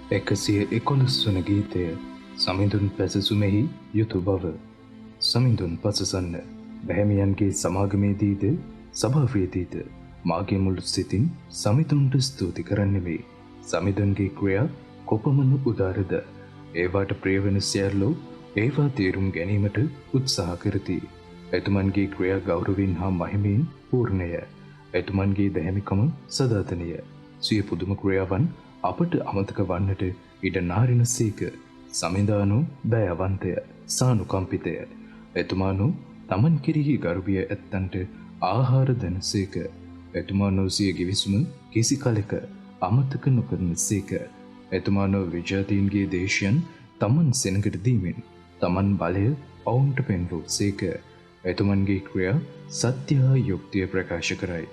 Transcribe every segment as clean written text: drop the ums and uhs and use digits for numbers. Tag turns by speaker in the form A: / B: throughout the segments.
A: 111 වන ගීතය සමිඳුන් පැසසුමෙහි යුතු බව. සමිඳුන් පසසන්න බැහැමියන්ගේ සමාගමේදීද සභාවේදීද මාගේ මුළු සිතින් සමිඳුන්ට ස්තුති කරන්නෙමි. සමිඳුන්ගේ ක්‍රියා කොපමණ උදාරද. ඒවාට ප්‍රියවන සියල්ලෝ ඒවා තේරුම් ගැනීමට උත්සාහ කරති. එතුමන්ගේ ක්‍රියා ගෞරවයෙන් හා මහිමයෙන් පූර්ණය. එතුමන්ගේ දැහැමිකම සදාතනය. සිය පුදුම ක්‍රියාවන් අපට අමතක වන්නට ඉඩ නාරින සේක. සමිඳානු දයාවන්තය, සානුකම්පිතය. එතුමානු තමන් කෙරෙහි ගරුබිය ඇත්තන්ට ආහාර දෙනසේක. එතුමානෝ සිය ගිවිසුම කිසි කලෙක අමතක නොකරන සේක. එතුමානෝ විජාතීන්ගේ දේශයන් තමන් සෙනඟට දීමෙන් තමන් බලය ඔවුන්ට පෙන්වූ සේක. එතුමන්ගේ ක්‍රියා සත්‍ය හා යුක්තිය ප්‍රකාශ කරයි.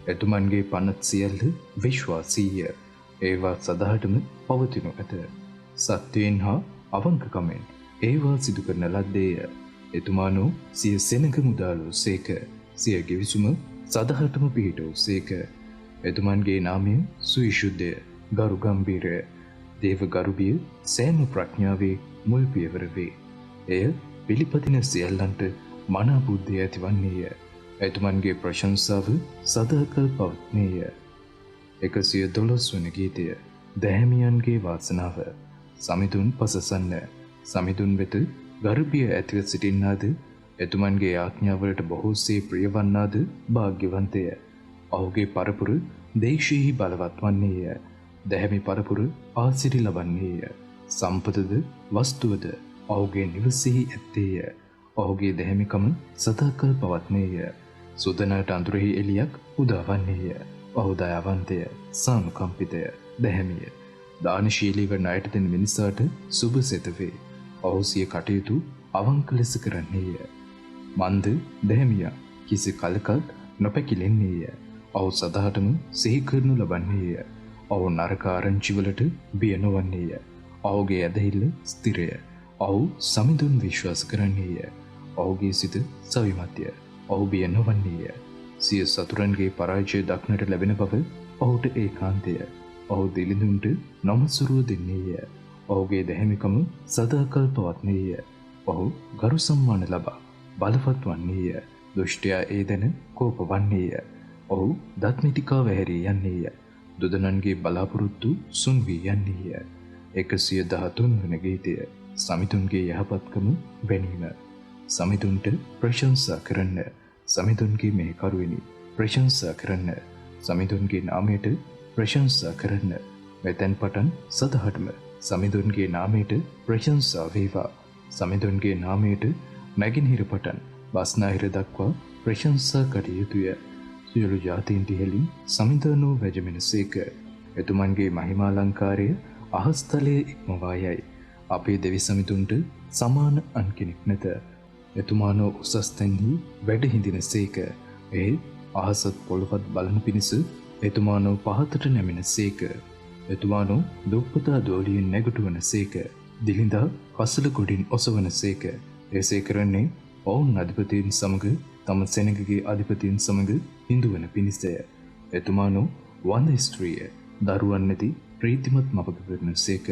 A: එතුමන්ගේ පනත් සියල්ල විශ්වාසීය. ඒවා සදහටම පවතිනු ඇත. සත්‍යයෙන් හා අවංකකමෙන් ඒවා සිදු කරන ලද්දේය. එතුමානෝ සිය සෙනඟ මුදාලූ සේක. සිය ගිවිසුම සදහටම පිහිටවූ සේක. එතුමන්ගේ නාමය සුවිශුද්ධය, ගරු ගම්භීරය. දේව ගරුබිය සෑම ප්‍රඥාවේ මුල් පියවර වේ. එය පිළිපදින සියල්ලන්ට මනා බුද්ධිය ඇතිවන්නේය. එතුමන්ගේ ප්‍රශංසාව සදාකල් පවත්නේය. 112 වන ගීතය දැහැමියන්ගේ වාසනාව. සමිඳුන් පසසන්න. සමිඳුන් වෙත ගරුබිය ඇතිව සිටින්නාද, එතුමන්ගේ ආඥාවලට බොහෝසේ ප්‍රියවන්නාද භාග්‍යවන්තය. ඔහුගේ පරපුර දේශයෙහි බලවත් වන්නේය. දැහැමි පරපුර ආසිරි ලබන්නේය. සම්පතද වස්තුවද ඔහුගේ නිවසෙහි ඇත්තේය. ඔහුගේ දැහැමිකම සදාකල් පවත්නේය. සුදනට අඳුරෙහි එළියක් උදාවන්නේය. ඔහු දයාවන්තය, සානුකම්පිතය, දැහැමිය. දානශීලීව ණයට දෙන මිනිසාට සුබ සිත වේ. ඔහු සිය කටයුතු අවංක ලෙස කරන්නේය. මන්ද දැහැමියා කිසි කලකත් නොපැකිලෙන්නේය. ඔහු සදාටම සිහි කරනු ලබන්නේය. ඔහු නරක ආරංචිවලට බිය නොවන්නේය. ඔහුගේ ඇදහිල්ල ස්ථිරය. ඔහු සමිඳුන් විශ්වාස කරන්නේය. ඔහුගේ සිත සවිමත්ය. ඔහු බිය නොවන්නේය. සිය සතුරන්ගේ පරාජය දක්නට ලැබෙන බව ඔහුට ඒකාන්තය. ඔහු දිලිඳුන්ට නොමසුරුව දෙන්නේය. ඔහුගේ දැහැමිකම සදාකල් පවත්නේය. ඔහු ගරු සම්මාන ලබා බලවත් වන්නේය. දුෂ්ටයා ඒ දැන කෝප වන්නේය. ඔහු දත්මිටිකා වැහැරී යන්නේය. දුදනන්ගේ බලාපොරොත්තු සුන් වී යන්නේය. 113 වන ගීතය සමිඳුන්ගේ යහපත්කම වැනීම. සමිඳුන්ට ප්‍රශංසා කරන්න. සමිඳුන්ගේ මෙහෙකරුවෙනි ප්‍රශංසා කරන්න. සමිඳුන්ගේ නාමයට ප්‍රශංසා කරන්න. මෙතැන් පටන් සදහටම සමිඳුන්ගේ නාමයට ප්‍රශංසා වේවා. සමිඳුන්ගේ නාමයට නැගෙනහිර පටන් බස්නාහිර දක්වා ප්‍රශංසා කටයුතුය. සියලු ජාතීන්ට ඉහළින් සමිඳානෝ වැජමෙනසේක. එතුමන්ගේ මහිමාලංකාරය අහස්තලයේ ඉක්මවා යයි. අපේ දෙවි සමිඳුන්ට සමාන අන් කෙනෙක් නැත. එතුමානෝ උසස් තැන්හි වැඩ හිඳින සේක. එහෙත් අහසත් පොළොවත් බලන පිණිස එතුමානෝ පහතට නැමෙන සේක. එතුමානෝ දුප්පතා දෝලියෙන් නැගටුවන සේක. දිලිඳා කසල ගොඩින් ඔසවන සේක. එසේ කරන්නේ ඔවුන් අධිපතීන් සමග තම සෙනගගේ අධිපතීන් සමග හිඳුවන පිණිසය. එතුමානෝ වන්ද ස්ත්‍රිය දරුවන් නැති ප්‍රීතිමත් මවක කරන සේක.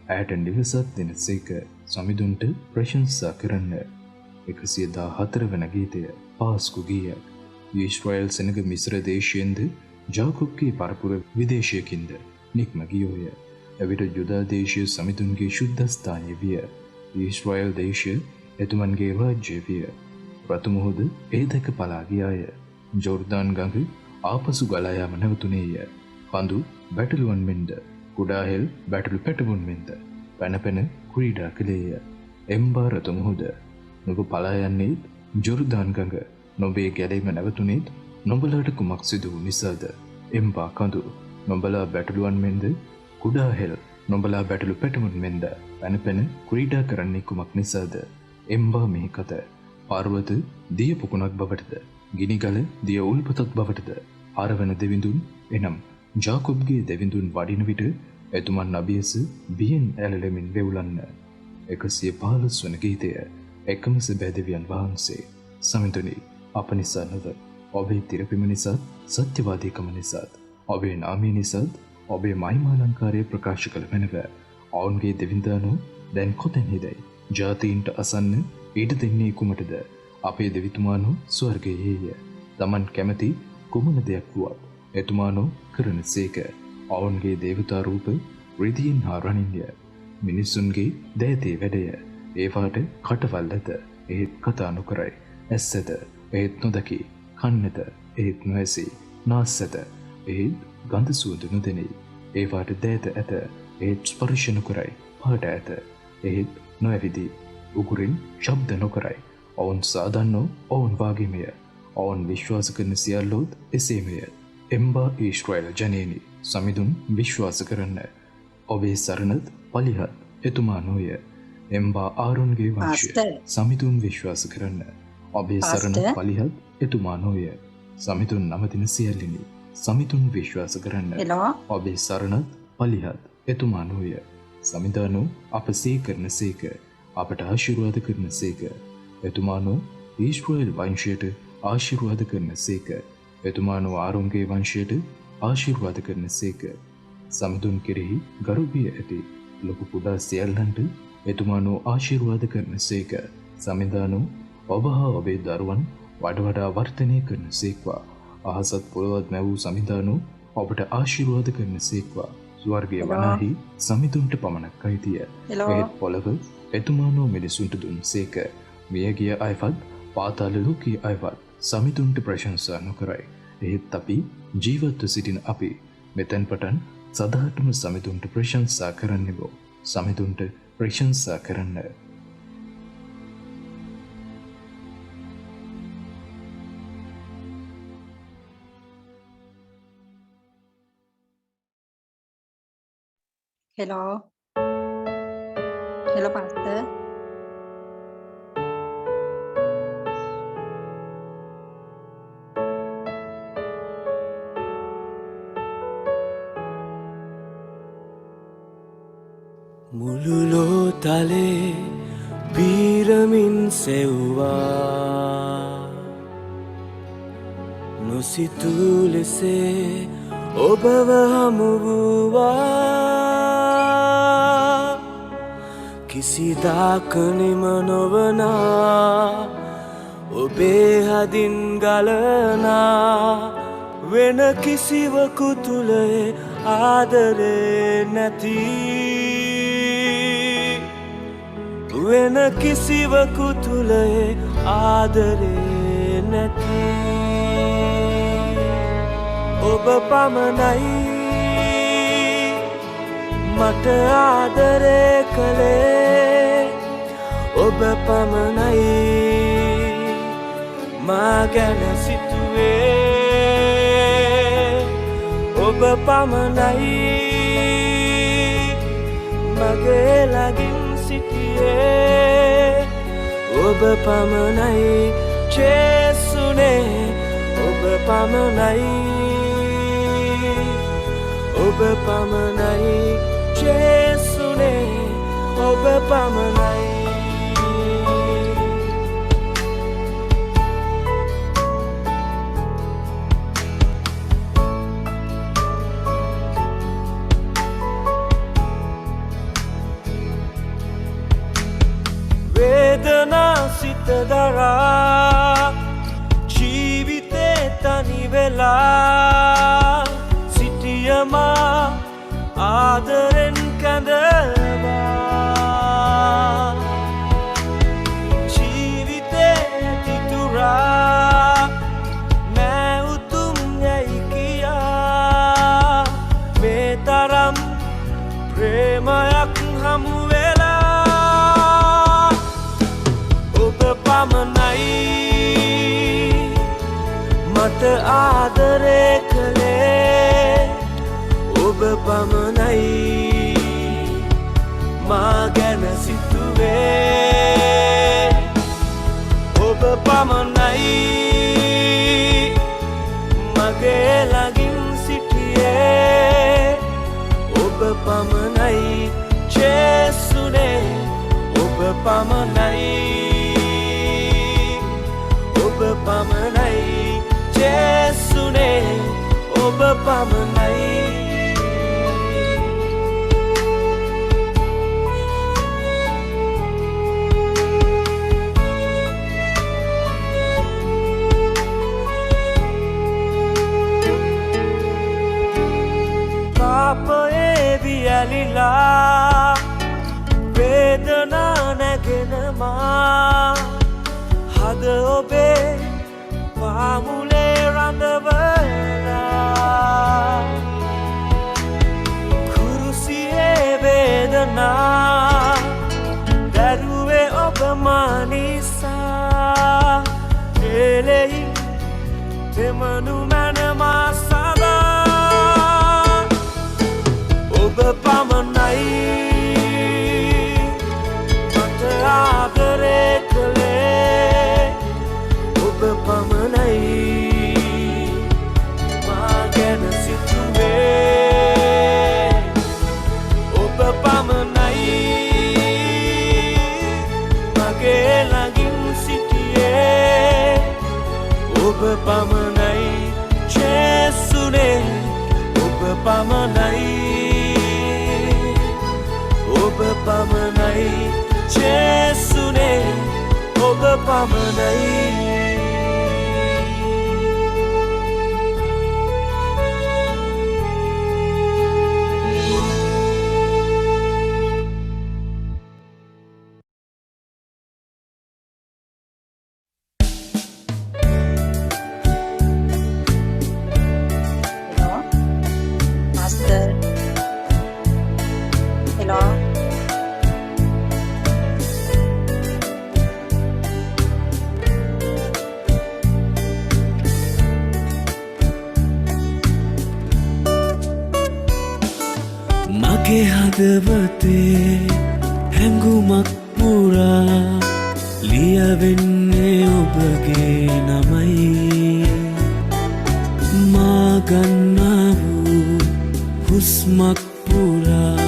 A: ඇයට නිවසත් දෙන සේක. සමිඳුන්ට ප්‍රශංසා කරන්න. 114 වන ගීතය පාස්කු ගීයක්. ඊශ්‍රායල් සෙනග මිස්ර දේශයෙන්ද ජාකොබ්ගේ පරපුර විදේශයකින්ද නික්ම ගියෝය. එවිට යුදා දේශය සමිඳුන්ගේ ශුද්ධස්ථානය විය. ඊශ්‍රායල් දේශය එතුමන්ගේ රාජ්‍ය විය. රතු මුහුද ඒ දැක පලා ගියාය. ජෝර්දාන් ගඟ ආපසු ගලා යාම නැවතුනේය. කඳු බැටළුවන් මෙන්ද කුඩා හෙල් බැටළු පැටවුන් මෙන්ද පැන පැන ක්‍රීඩා කළේය. එම්බා රතු මුහුද නුඹ පලා යන්නේ ජෝර්දාන් ගඟ. නොබේ ගැලීම නැවතුනේත් නොඹලාට කුමක් සිදු වූ නිසාද? එම්බා කඳු නොඹලා බැටළුවන් මෙන්ද කුඩා හෙල් නොඹලා බැටළු පැටවුන් මෙන්ද පැන පැන ක්‍රීඩා කරන්නේ කුමක් නිසාද? එම්බා මෙහි කත පර්වත දිය පුකුණක් බවටද, ගිනිගල දිය උල්පතක් බවටද හරවන දෙවිඳුන් එනම් ජාකොබ්ගේ දෙවිඳුන් වඩින විට එතුමන් අභියස බියෙන් ඇලලෙමින් වෙවුලන්න. 115 වන ගීතය එකම සැබෑදෙවියන් වහන්සේ. සමිඳුනි, අප නිසා නොව ඔබේ තිරපිම නිසාත් සත්‍යවාදීකම නිසාත් ඔබේ නාමය නිසාත් ඔබේ මහිමාලංකාරය ප්‍රකාශ කළ මැනව ඔවුන්ගේ දෙවිඳානෝ දැන් කොතැන්හිදයි ජාතීන්ට අසන්න ඉඩ දෙන්නේ කුමටද? අපේ දෙවිතුමානෝ ස්වර්ගයේය. තමන් කැමති කුමන දෙයක් වුවත් එතුමානෝ කරන සේක. ඔවුන්ගේ දේවතා රූප රිදියෙන් හා රණින්ය. මිනිසුන්ගේ දෑතේ වැඩය. ඒවාට කටවල් ඇත. එහෙත් කතා නොකරයි. ඇස් ඇත. එහෙත් නොදකි. කන් ඇත. එහෙත් නොඇසී. නාස් ඇත. එහෙත් ගඳ සුවඳ නොදෙනී. ඒවාට දෑත ඇත. එහෙත් ස්පර්ශ නොකරයි. පාට ඇත. එහෙත් නොඇවිදී. උගුරින් ශබ්ද නොකරයි. ඔවුන් සාදන්නෝ ඔවුන් වාගේමය. ඔවුන් විශ්වාස කරන සියල්ලෝත් එසේමය. එම්බා ඊශ්‍රායල ජනේනි, සමිඳුන් විශ්වාස කරන්න. ඔබේ සරණත් පලිහත් එතුමා නොය. එම්බා ආරොන්ගේ වංශය, සමිඳුන් විශ්වාස කරන්න. ඔබේ සරණත් පලිහත් එතුමා නොය. සමිඳුන් නමදින සියල්ලිනි, සමිඳුන් විශ්වාස කරන්න. ඔබේ සරණත් පලිහත් එතුමා නොය. සමිඳානෝ අප සේ කරන සේක, අපට ආශිර්වාද කරන සේක. එතුමානෝ ඊශ්‍රායල් වංශයට ආශිර්වාද කරන සේක. එතුමානෝ ආරොන්ගේ වංශයට ආශිර්වාද කරන සේක. සමිඳුන් කෙරෙහි ගරුබිය ඇති ලොකු කුඩා සියල්ලන්ට එතුමානෝ ආශිර්වාද කරන සේක. සමිඳානෝ ඔබ හා ඔබේ දරුවන් වඩ වඩා වර්ධනය කරන සේක්වා. අහසත් පොළොවත් මැවූ සමිඳානෝ ඔබට ආශිර්වාද කරන සේක්වා. ස්වර්ගය වනාහි සමිඳුන්ට පමණක් අයිතිය. එහෙත් පොළව එතුමානෝ මිනිසුන්ට දුන් සේක. මියගිය අයවත් පාතාල ලෝකයේ අයවත් සමිඳුන්ට ප්‍රශංසා නොකරයි. එහෙත් අපි ජීවත්ව සිටින අපි මෙතැන් පටන් සදාටම සමිඳුන්ට ප්‍රශංසා කරන්නෙමු. සමිඳුන්ට ප්‍රශංසා කරන්න.
B: Hello. Hello, Pastor.
C: මුළු ලෝතලේ පීරමින් සෙව්වා නොසිතූ ලෙසේ ඔබව හමු වූවා කිසිදාක නිම නොවනා ඔබේ හදින් ගලනා වෙන කිසිවකු තුළ ආදරේ නැති වෙන කිසිවකු තුළ ආදරේ නැති ඔබ පමණයි මට ආදරේ කළේ ඔබ පමණයි මා ගැන සිතුවේ ඔබ පමණයි මගේ ළඟින් ඔබ පමණයි ජේසුනේ ඔබ පමණයි ඔබ පමණයි ජේසුනේ ඔබ පමණයි වේදනා සිත දරා ජීවිතේ තනි වෙලා සිටියමා ආදරෙන් කැඳවා ජීවිතේ තිතුරා නෑ උතුම් යැයි කියා මේ තරම් ප්‍රේමයක් හමු පමණයි මට ආදරේ කළේ ඔබ පමණයි මා ගැන සිතුවේ ඔබ පමණයි මගේ ළඟින් සිටියේ ඔබ පමණයි ජේසුනේ ඔබ පමණයි ඔබ පමණයි ජේසුනේ ඔබ පමණයි වෙලා වේදනා නැගෙනවා හද ඔබේ පාමුලේ රඳවලා කුරුසියේ වේදනා දරුවේ ඔබ මානිසා එලෙයි තෙමනු මැනමා සදා ඔබ පමණයි මට ආදරේ කළේ ඔබ පමණයි මා ගැන සිතුවේ ඔබ පමණයි මගේ ළඟින් සිටියේ ඔබ පමණයි ජේසුනේ ඔබ පමණයි ඔබ පමණයි ජේසුනේ ඔබ පමණයි මගේ හදවතේ හැඟුමක් පුරා ලියවෙන්නේ ඔබගේ නමයි මා ගන්නා වූ හුස්මක් පුරා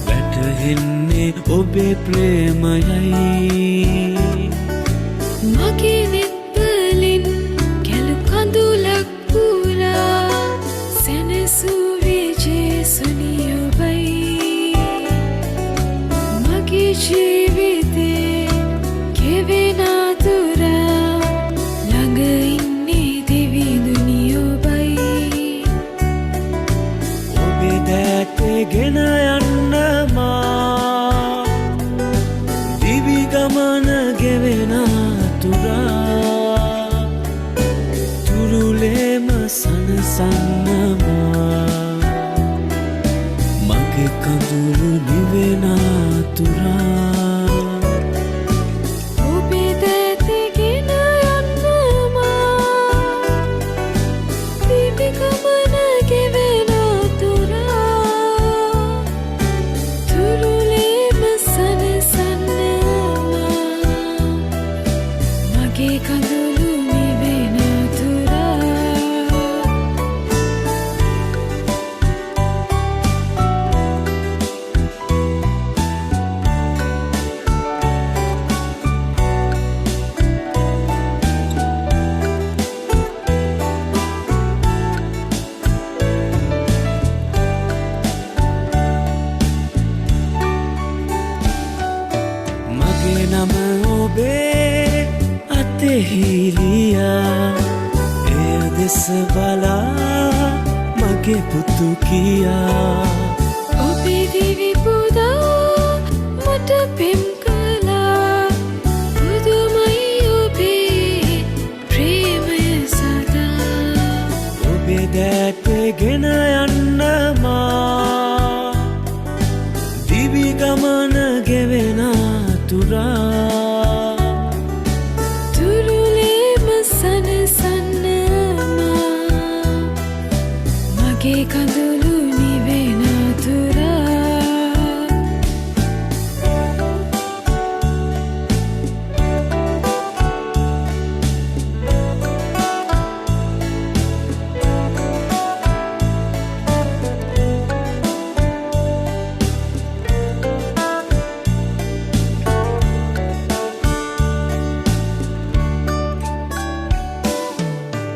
C: වැටහෙන්නේ ඔබේ ප්‍රේමයයි
B: මගේ නෙත්වලින් කැලු කඳුලක් පුරා සැනසුවේ ජේසුනි ඔබයි මගේ ජීවිතේ කෙවෙන අතුරා ළඟ ඉන්නේ දෙවිඳුනි ඔබයි
C: ඔබේ දැටේ ගෙන යන්න මා දිවි ගමන ගෙවෙන අතුරා තුරුලේම සනසන්නමා මගේ කඳුළු නිවෙන අතුරා
B: ඔබේ දැතේ ගෙන යන්න මා දිවි ගමන ගෙවෙන අතුරා තුරුලේම සනසන්නමා මගේ කඳුළු නිවෙන අතුරා
C: මගේ නම ඔබේ අතෙහිලියා එය දෙස බලා මගේ පුතු කියා
B: ඔබේ දිවි පුදා මට පෙම් කළා පුදුමයි ඔබේ ප්‍රේමය සදා
C: ඔබේ දැටේ ගෙන යන්න මා දිවි ගමන ගෙවෙන අතුරා
B: තුරුලේම සනසන්නමා මගේ කඳුළු නිවෙන අතුරා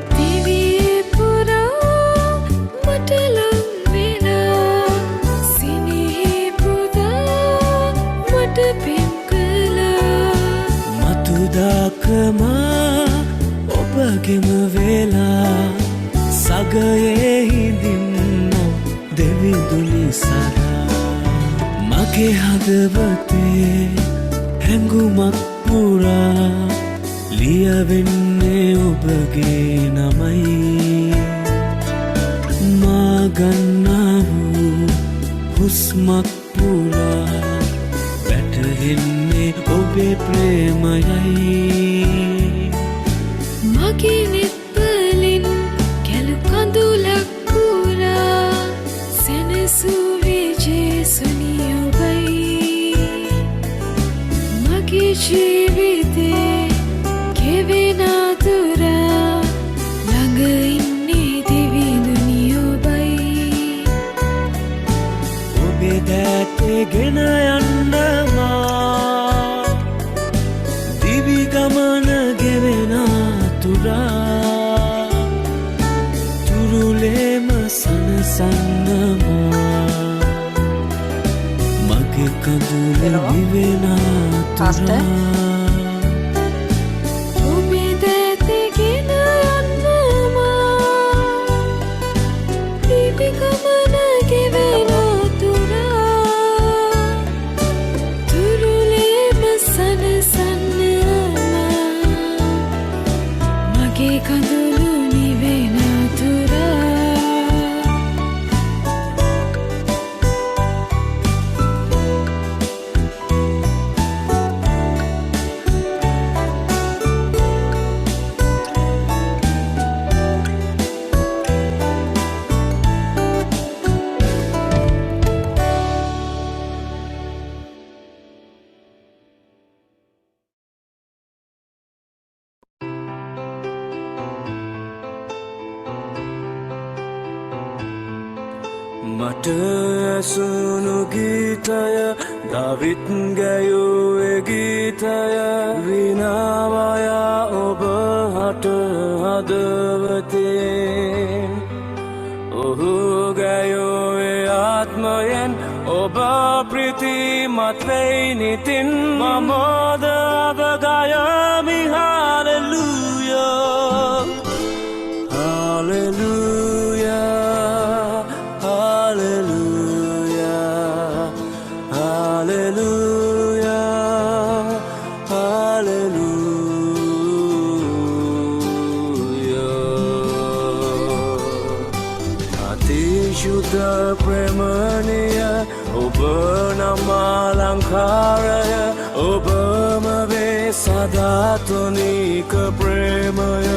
B: දිවියේ පුරා මට ලං වෙලා සිනෙහේ පුදා මට පෙම් කළා
C: මතුදාකමා ඔබගෙම වෙලා සගයේ හිඳින්න දෙවිඳුනි සදා මගේ හදවතේ හැඟුමක් පුරා ලියවෙන්නේ ඔබගේ නමයි මා ගන්නා වූ හුස්මක් පුරා වැටහෙන්නේ ඔබේ ප්‍රේමයයි
B: මගේ නෙත්වලින් කැලු කඳුලක් පුරා සැනසූ විජේසුනි ඔබයි මගේ ජීවිතේ ගෙවෙන අතුරා ළඟ ඉන්නේ දිවිඳුනි ඔබයි
C: ඔබේ දැත්තේ ගෙන යන්න මා දිවි ගමන ගෙවෙන අතුරා තුරුලේම සනසන්න මගේ කඳුල නිවෙන අතුරා
B: ඔබේ දැතේ ගෙන යන්න මා දිවි ගමන ගෙවෙන අතුරා තුරුලේම සනසන්න මගේ කඳුළු නිවෙන අතුරා
C: මට ඇසුණු ගීතය දවිත් ගැයූ ඒ ගීතය විනාවයා ඔබ හට හදවතෙන් ඔහු ගැයූ ඒ ආත්මයෙන් ඔබ ප්‍රීතිමත් වෙයි නිතින් මමද අවගයමි හාලෙලූයා හාලෙලූයා අතිශුද්ධ ප්‍රේමණිය ඔබ නම් අලංකාරය ඔබම වේ සදාතනික ප්‍රේමය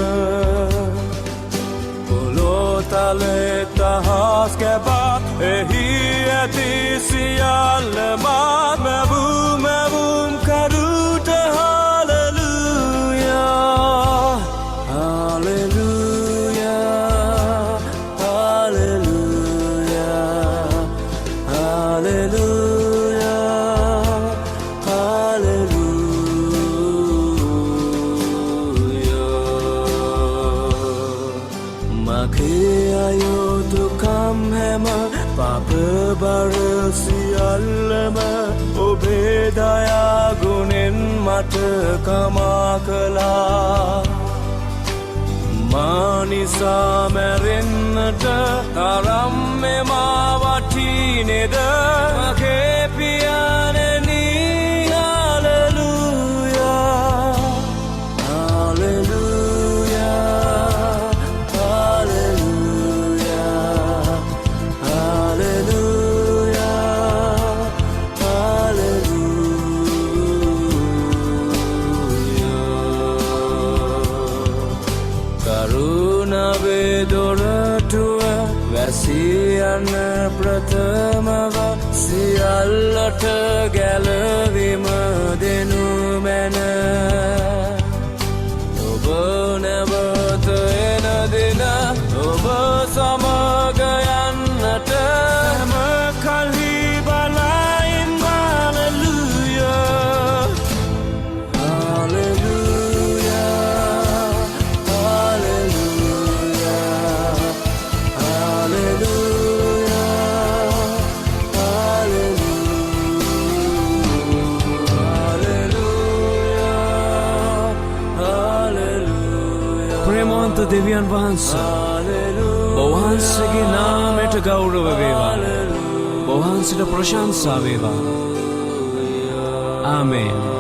C: පොළොතලේ තහස් කැපත් එහි ඇති සියල්ලමත් මැවුම් කරුට hallelujah hallelujah hallelujah hallelujah hallelujah මගේ අයුතුකම් හැම පාප බර සියල්ලම ඔබේ දයා ගුණෙන් මට කමා කළා මා නිසා මැරෙන්නට තරම් මෙමා වටිනේද මගේ පියාණෙනි hallelujah hallelujah hallelujah hallelujah hallelujah කරුණාවේ දොරටුව වැසී යන ප්‍රථමව සියල්ලට ගැලවීම දෙනු මැන ඔබ නැවත එන දින ඔබ සමග යන්නට හැම කල්හි බලයින් හාලෙලූයා හාලෙලූයා හාලෙලූයා ප්‍රේමවන්ත දෙවියන් වහන්සේ ඔවහන්සේගේ නාමයට ගෞරව වේවා ඔවහන්සේට ප්‍රශංසා වේවා ආමේන්.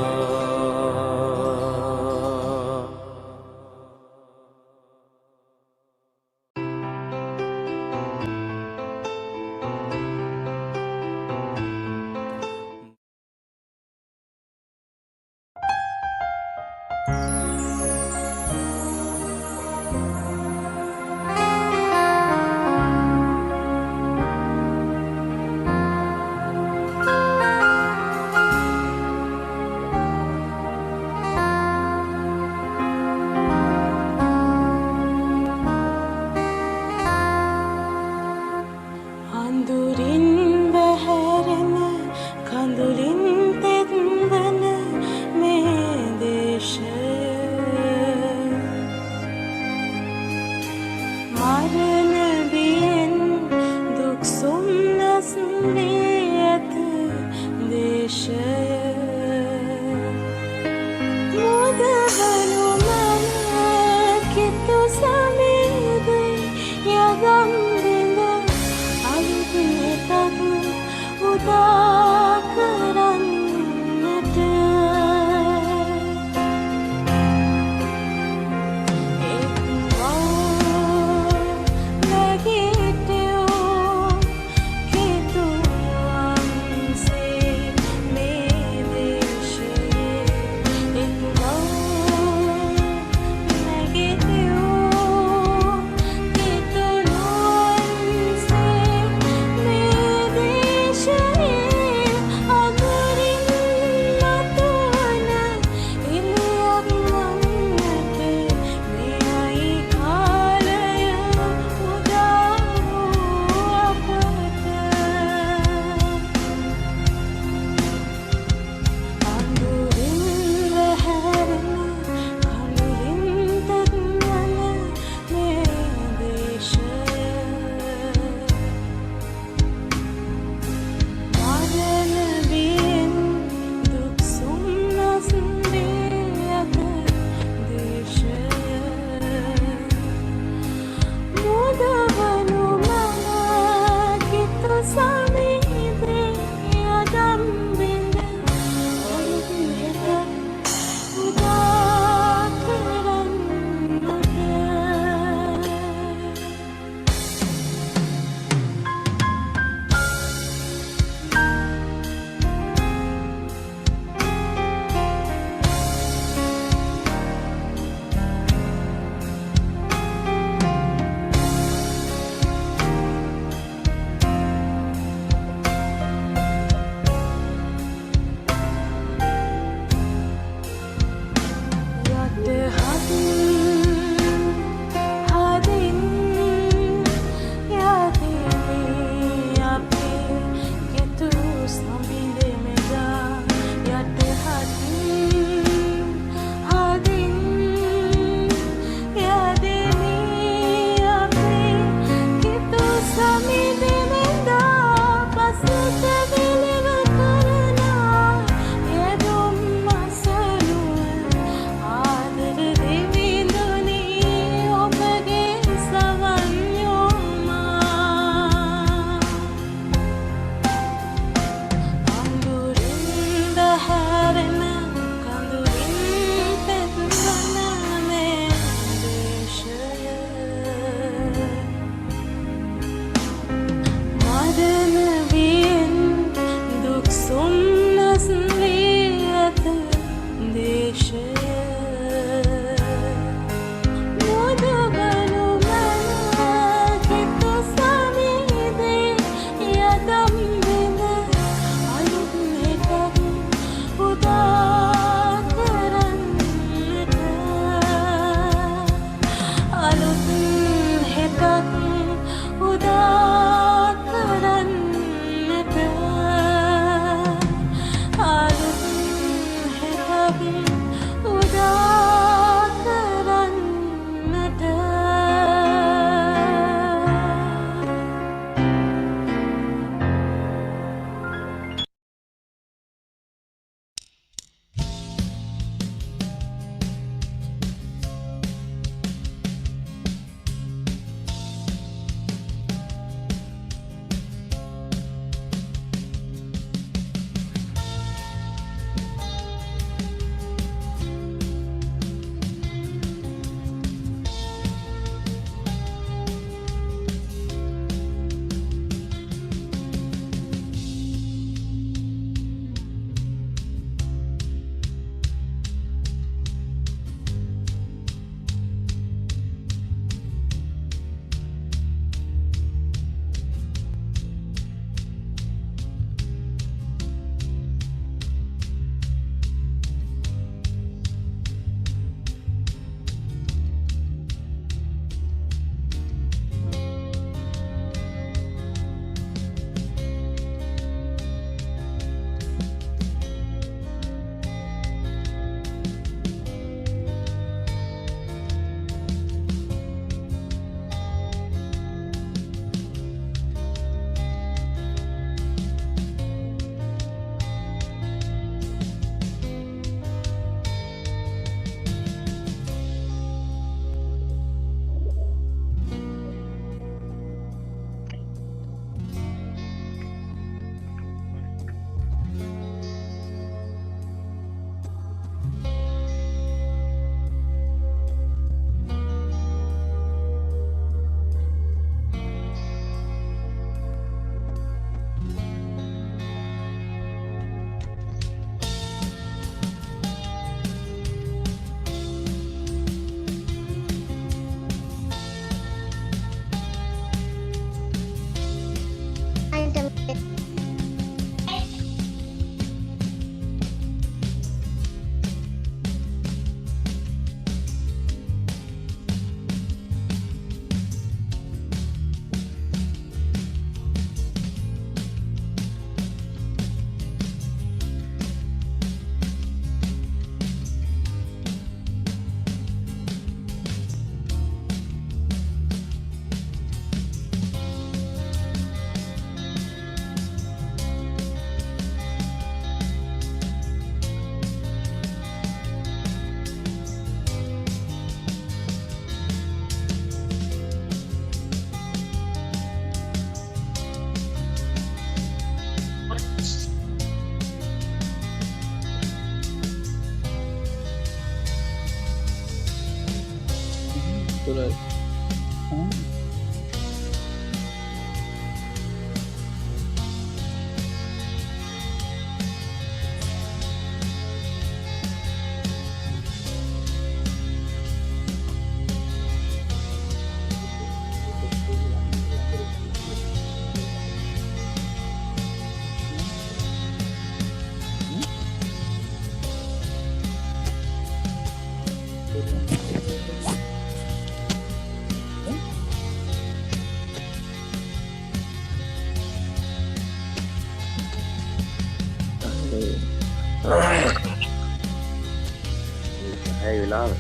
D: ඇයි වෙලාව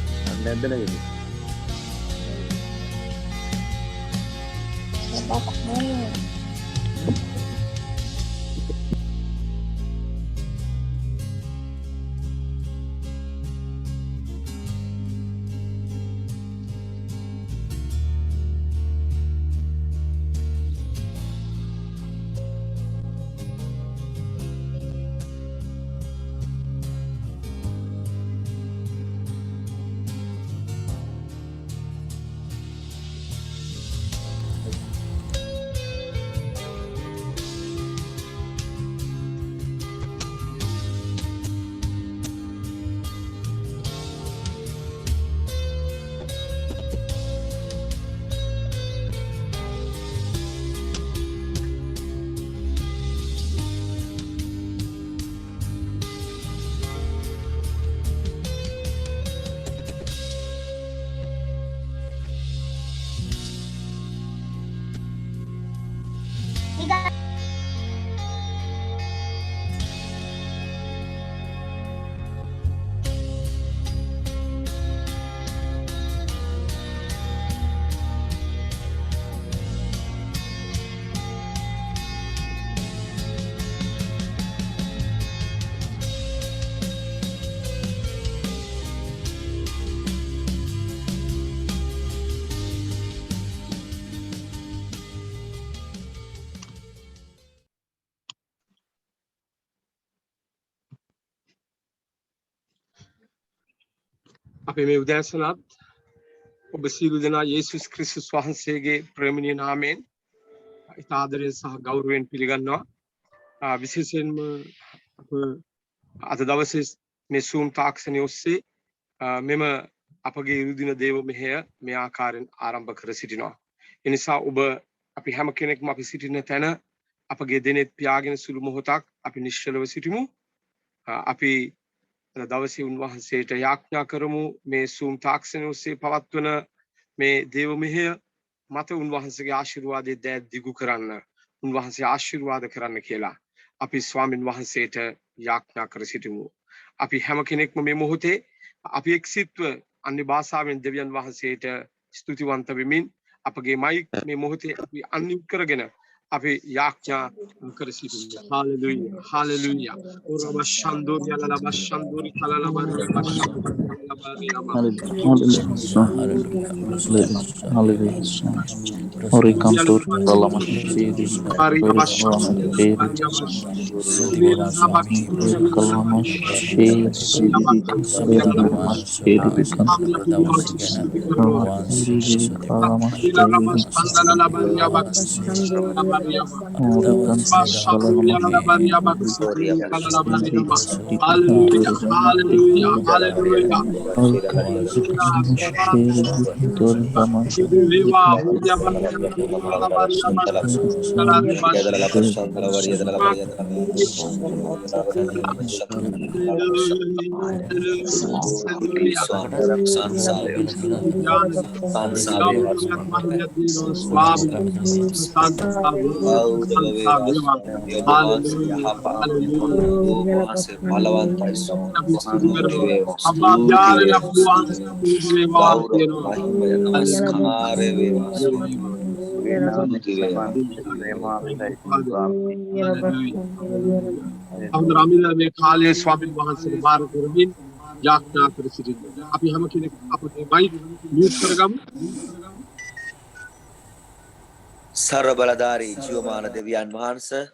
D: නැද්ද නේද?
E: අපේ මේ උදෑසනත් ඔබ සියලු දෙනා යේසුස් ක්‍රිස්තුස් වහන්සේගේ ප්‍රේමණීය නාමයෙන් ඉතා ආදරයෙන් සහ ගෞරවයෙන් පිළිගන්නවා. විශේෂයෙන්ම අප අද දවසේ මේ Zoom තාක්ෂණය ඔස්සේ මෙම අපගේ ඉරුදින දේව මෙහෙය මේ ආකාරයෙන් ආරම්භ කර සිටිනවා. ඒ නිසා ඔබ අපි හැම කෙනෙක්ම අපි සිටින තැන අපගේ දෙනෙත් පියාගෙන සුළු මොහොතක් අපි නිශ්චලව සිටිමු. අපි දවසේ උන්වහන්සේට යාඥා කරමු මේ Zoom තාක්ෂණය ඔස්සේ පවත්වන මේ දේව මෙහෙය මත උන්වහන්සේගේ ආශිර්වාදයේ දෑත් දිගු කරන්න, උන්වහන්සේ ආශිර්වාද කරන්න කියලා අපි ස්වාමින් වහන්සේට යාඥා කර සිටිමු. අපි හැම කෙනෙක්ම මේ මොහොතේ අපි එක්සිත්ව අන්‍ය භාෂාවෙන් දෙවියන් වහන්සේට ස්තුතිවන්ත වෙමින් අපගේ මයික් මේ මොහොතේ අපි අන්මියුට් කරගෙන අපි යාඥා කර සිටිමු. Hallelujah hallelujah. ඔරම ශන්දෝරිය ලලබ ශන්දෝරි කලලබරිය මේ කාලයේ ස්වාමීන් වහන්සේට බාර කරමින් යාඥා කර සිටිනවා. අපි හැම කෙනෙක් අපේ මයික් මියුට් කරගමු.
F: सर्व බලධාරී ජීවමාන දෙවියන් වහන්සේ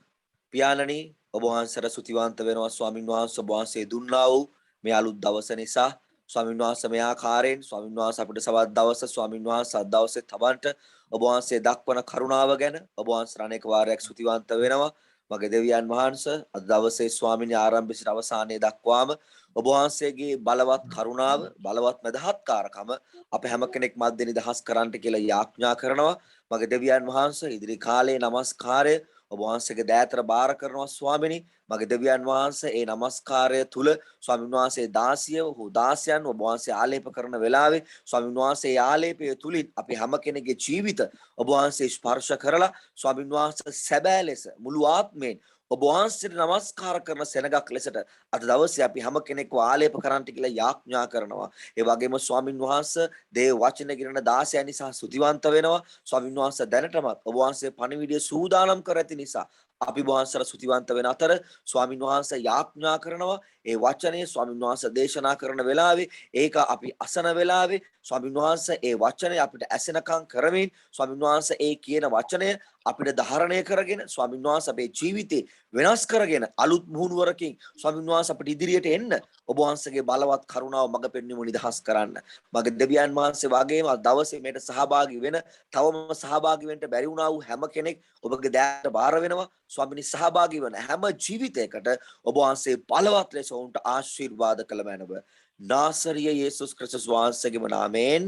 F: පියාණනි ඔබ වහන්සේට ස්තුතිවන්ත වෙනවා ස්වාමීන් වහන්සේ. ඔබ වහන්සේ දුන්නා වූ මේ අලුත් දවස නිසා ස්වාමීන් වහන්සේ මේ ආකාරයෙන් ස්වාමීන් වහන්සේ අපිට සවස් දවස ස්වාමීන් වහන්සේ අද දවසේ තබන්ට ඔබ වහන්සේ දක්වන කරුණාව ගැන ඔබ වහන්සේ අනේක වාරයක් ස්තුතිවන්ත වෙනවා. මගේ දෙවියන් වහන්සේ අද දවසේ ස්වාමීන් ආරම්භ සිට අවසානයේ දක්වාම ඔබ වහන්සේගේ බලවත් කරුණාව බලවත් මදහත්කාරකම අප හැම කෙනෙක් මැද්දේ නිදහස් කරන්නට කියලා යාඥා කරනවා. මගේ දෙවියන් වහන්සේ ඉදිරි කාලේ নমස්කාරය ඔබ වහන්සේගේ දෑතර බාර කරනවා ස්වාමිනී. මගේ දෙවියන් වහන්සේ ඒ নমස්කාරය තුල ස්වාමීන් වහන්සේ දාසියව හෝ දාසයන් ඔබ වහන්සේ ආලේප කරන වෙලාවේ ස්වාමීන් වහන්සේ ආලේපය තුලින් අපි හැම කෙනෙකුගේ ජීවිත ඔබ වහන්සේ ස්පර්ශ කරලා ස්වාමීන් වහන්සේ සැබෑ ලෙස මුළු ආත්මයෙන් ඔබ වහන්සේට නමස්කාර කරන සෙනගක් ලෙසට අද දවසේ අපි හැම කෙනෙක්ව ආලේප කරන්නට කියලා යාඥා කරනවා. ඒ වගේම ස්වාමින් වහන්සේ දේව වචන කිරණ 16 නිසා ස්තුතිවන්ත වෙනවා. ස්වාමින් වහන්සේ දැනටමත් ඔබ වහන්සේ පණිවිඩය සූදානම් කර ඇති නිසා අපි වහන්සේට ස්තුතිවන්ත වෙන අතර ස්වාමින් වහන්සේ යාඥා කරනවා ඒ වචනේ ස්වාමින් වහන්සේ දේශනා කරන වෙලාවේ ඒක අපි අසන වෙලාවේ ස්වාමින් වහන්සේ ඒ වචනේ අපිට ඇසෙනකම් කරමින් ස්වාමින් වහන්සේ ඒ කියන වචනය අපිට ධාරණය කරගෙන ස්වාමින් වහන්සේ අපේ ජීවිතේ වෙනස් කරගෙන අලුත් මුහුණුවරකින් ස්වාමින් වහන්සේ අපිට ඉදිරියට එන්න ඔබ වහන්සේගේ බලවත් කරුණාව මඟ පෙන්වීම නිදහස් කරන්න. මගේ දෙවියන් වහන්සේ වගේම දවසේ මේට සහභාගී වෙන තවම සහභාගී වෙන්න බැරි වුණා වූ හැම කෙනෙක් ඔබගේ දෑයට බාර වෙනවා. ස්වාමිනී සහභාගී වන හැම ජීවිතයකට ඔබ වහන්සේ බලවත් ලෙස උන්ට ආශිර්වාද කළ මැනව. නාසරිය යේසුස් ක්‍රිස්තුස් වහන්සේගේම නාමයෙන්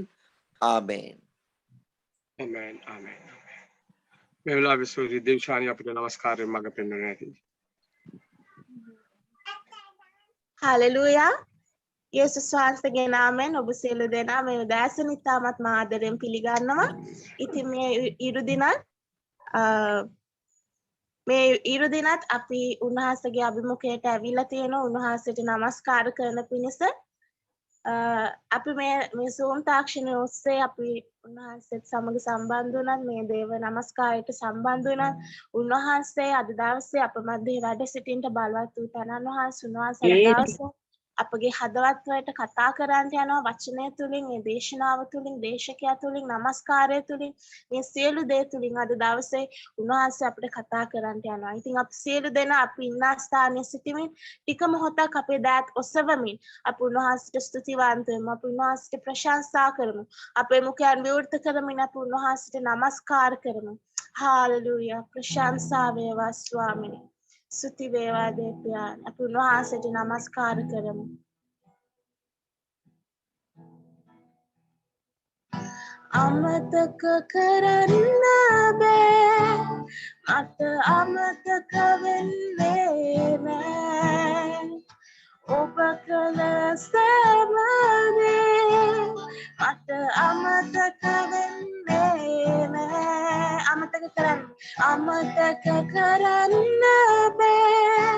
F: ආමේන්.
E: ආමේන් ආමේන්. මේ වෙලාවේ සූර්ය දේවශානි අපිට නමස්කාරයෙන් මඟ පෙන්වන්න ඇති.
G: හලෙලූයා. යේසුස් වහන්සේගේ නාමයෙන් ඔබ සියලු දෙනා මේ උදෑසන ඉතාමත් ආදරයෙන් පිළිගන්නවා. ඉතින් මේ ඉරු දිනත් අපි උන්වහන්සේගේ අභිමුඛයට ඇවිල්ලා තියෙනවා. උන්වහන්සේට නමස්කාර කරන පිණිස අපි මේ Zoom තාක්ෂණය ඔස්සේ අපි උන්වහන්සේත් සමග සම්බන්ධ වුණා. මේ දේව නමස්කාරයට සම්බන්ධ වුණා. උන්වහන්සේ අද දවසේ අප මැද වැඩ සිටින්න බලවත් වූ තනන් උන්වහන්සේ දවසේ අපගේ හදවත් වලට කතා කරන්න යනවා වචනය තුලින්, මේ දේශනාව තුලින්, දේශකයා තුලින්, නමස්කාරය තුලින්, මේ සියලු දේ තුලින් අද දවසේ උන්වහන්සේ අපිට කතා කරන්න යනවා. ඉතින් අපි සියලු දෙනා අපි ඉන්න ස්ථානයේ සිටමින් ටික මොහොතක් අපේ දෑත් ඔසවමින් අපි උන්වහන්සේට ස්තුතිවන්ත වෙමු. අපි උන්වහන්සේට ප්‍රශංසා කරමු. අපේ මුඛයන් විවෘත කරමින් අපි උන්වහන්සේට නමස්කාර කරමු. හාලෙලූයා. ප්‍රශංසා වේවා ස්වාමිනේ. ස්තුති වේවා දෙවියන්. අපි උන්වහන්සේට නමස්කාර කරමු. අමතක කරන්න බෑ මට අමතක වෙන්නේ නෑ ඔබ කළ සෑම දේ මට අමතක වෙන්නේ නෑ අමතක කරන්න බෑ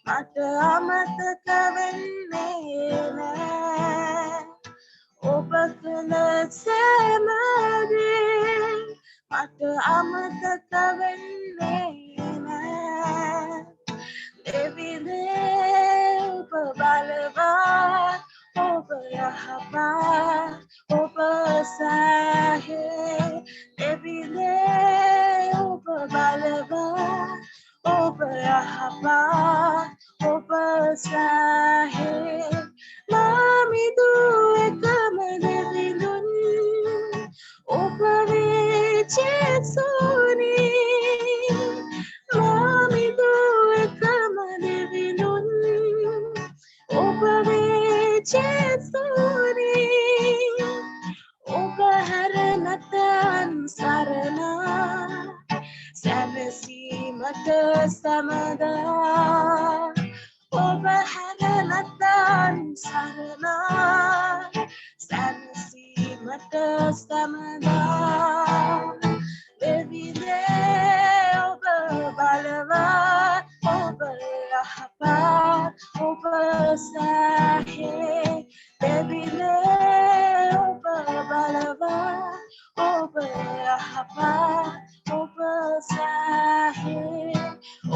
G: මට අමතක වෙන්නේ නෑ ඔබ කළ සෑම දේ මට අමතක වෙන්නේ නෑ දෙවිදේ ඔබ බලවත් ඔබ යහපත් ඔබ සැහේ දෙවිදේ ඔබ බලවත් ඔබ යහපත් ඔබ සැහේ මාමිදු එකම දෙවිඳුන් ඔබ වේ ජේසුනි මාමිදු එකම දෙවිඳුන් ඔබ වේ ජේසුනි ඔබ හැර නැතන් සරණ සැනසීමට සමදා ඔබ හැර නැතන් සරණ සැනසීමට සමදා දෙවිදේ ඔබ බලවත් ඔබ යහපත් ඔබ සැහේ දෙවිදේ ඔබ බලවත් ඔබ යහපත් ඔබ සැහේ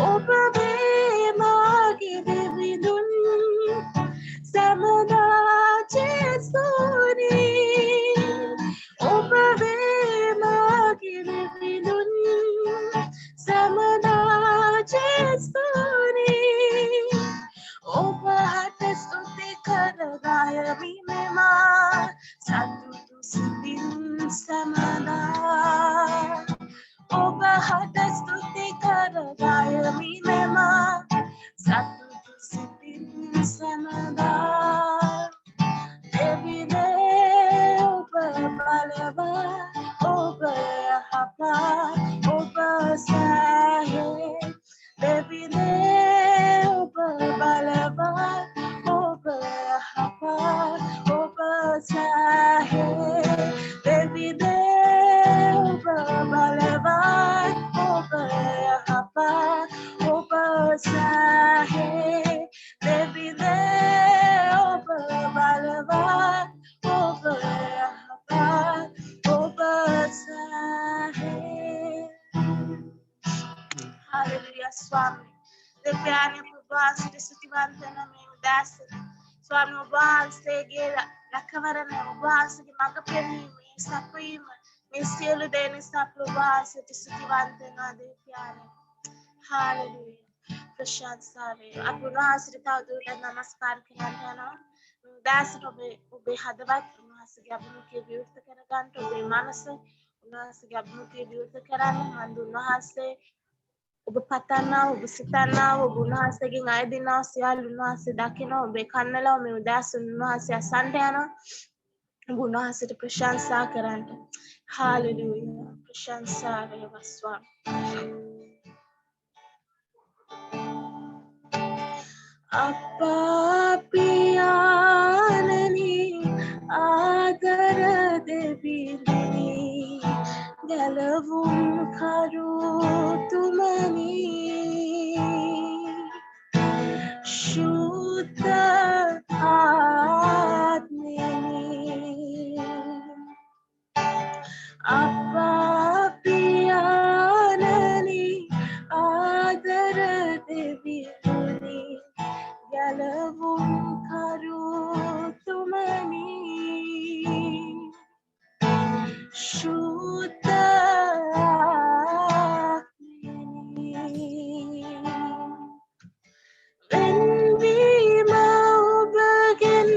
G: ඔබ වේ මාගේ දෙවිඳුන් සමදා ජේසුනි ඔබ වේ මාගේ දෙවිඳුන් සමදා ජේසුනි ඔබ හට ස්තුති කරගයමි මෙමා සතුටු සිතින් සමදා ඔබ හට ස්තුති කරගයමි මෙමා සතුටු සිතින් සමදා දෙවිදේ ඔබ බලවත් ඔබ යහපත් ඔබ සැහේ දෙවිදේ ඔබ බලවත් ඔබ යහපත් ඔබ සැහේ දෙවිදේ ඔබ බලවත් ඔබ යහපත් ඔබ हालेलुया स्वामी दिव्याने प्रभास स्तुतिवंत नमे उदास स्वामी उबास गे रखवरन उबास की मगपेनी सप्रीम मिस्टेल देने सप्लवास स्तुतिवंत ना दिव्याने हालेलुया प्रशांत सावे अपना आश्रित दूर नमस्कार करना दास ඔබේ හදවත් උන්වහන්සේගේ අභිමුඛය විවෘත කරගන්න ඔබේ මනස උන්වහන්සේගේ අභිමුඛය විවෘත කරන්න මන්ද උන්වහන්සේ ඔබ පතන්නා ඔබ සිතන්නා ඔබ උන්වහන්සේගෙන් අයදිනා සියල්ල උන්වහන්සේ දකිනවා ඔබේ කන්නලා මේ උදාස උන්වහන්සේ අසන්ට යනවා ඔබ උන්වහන්සේට ප්‍රශංසා කරන්න හාලෙලූයා ප්‍රශංසා වේවා ස්වාමී Appa piyanani adara devini galavum karu tumani shuddha atmini Appa piyanani adara devini galavum karu tumani shuddha when we maubagen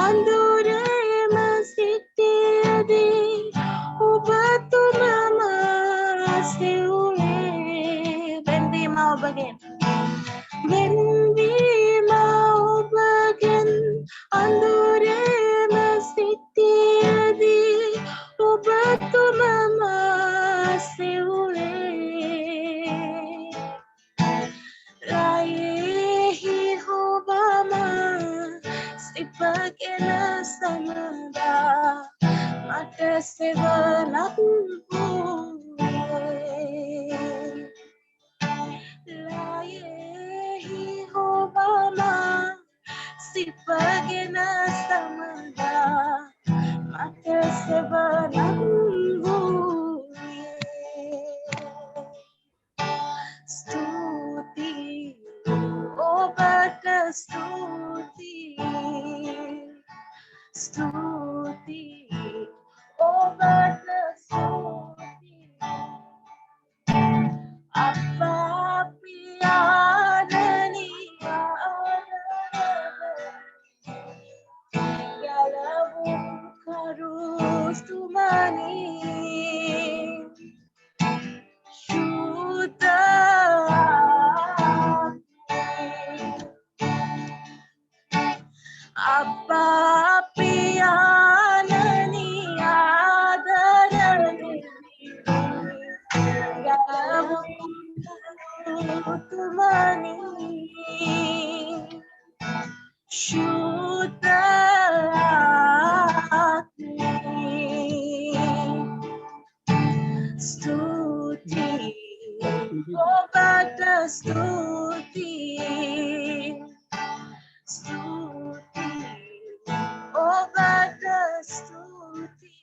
G: andure masitiyadi ubatumama seule when we maubagen when we maubagen andure masitiyadi ubatumama seule rayehi hobama sipagena samada mata sevanak rayehi hobama sipagena samada mata sevanak Stuti obata stuti Stuti obata stuti Appa piyanani galavum karu tumani shuddha Appa piyanani adarani galavum karu tumani shuddha Stuti obata stuti Stuti obata stuti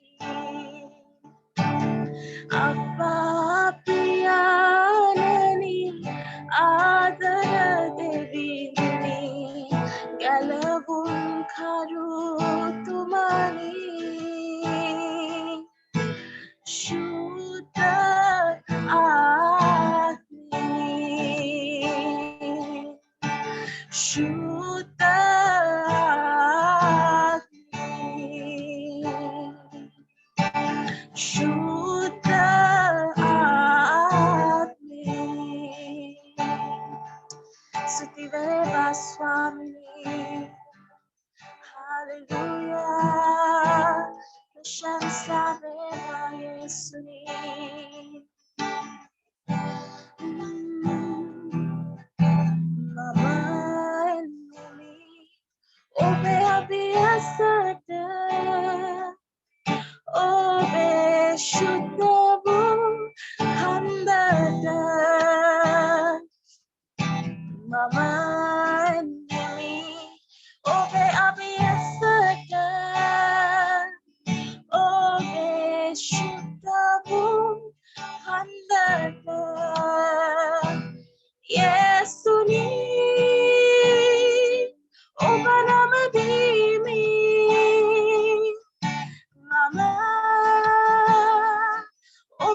G: Appa piyanani adara devini galavum karu tumani shuddha atmini shuddha atmini shuddha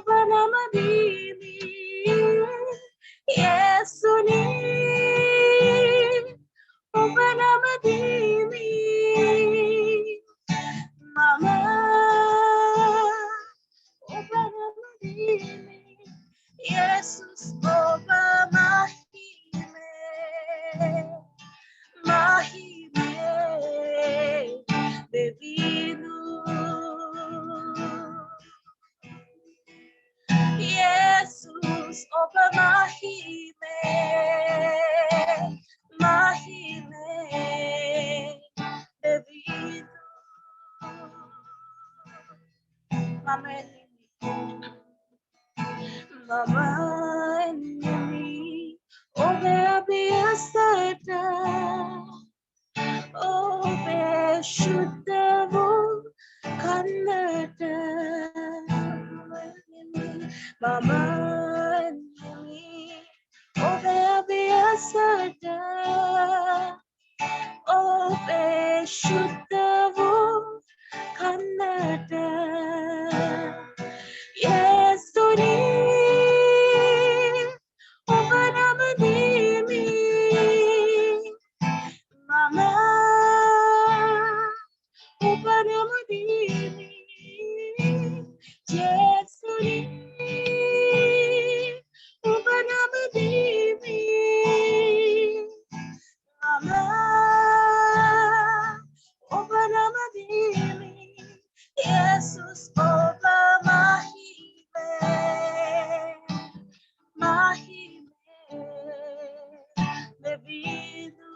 G: ඔබ නම දීමි යේසුනි ඔබ නම දීමි මම ඔබ නම දීමි යේසුස් ඔබ mahime bebinu Jesus oba mahime bebinu mama enemy obe abiyasata obe shuddhavu kannata mama enemy obe abiyasata obe shuddhavu kannata yesuni oba nama dimi mama oba nama dimi yesuni oba nama dimi mama oba nama dimi Jesus oba mahime bebinu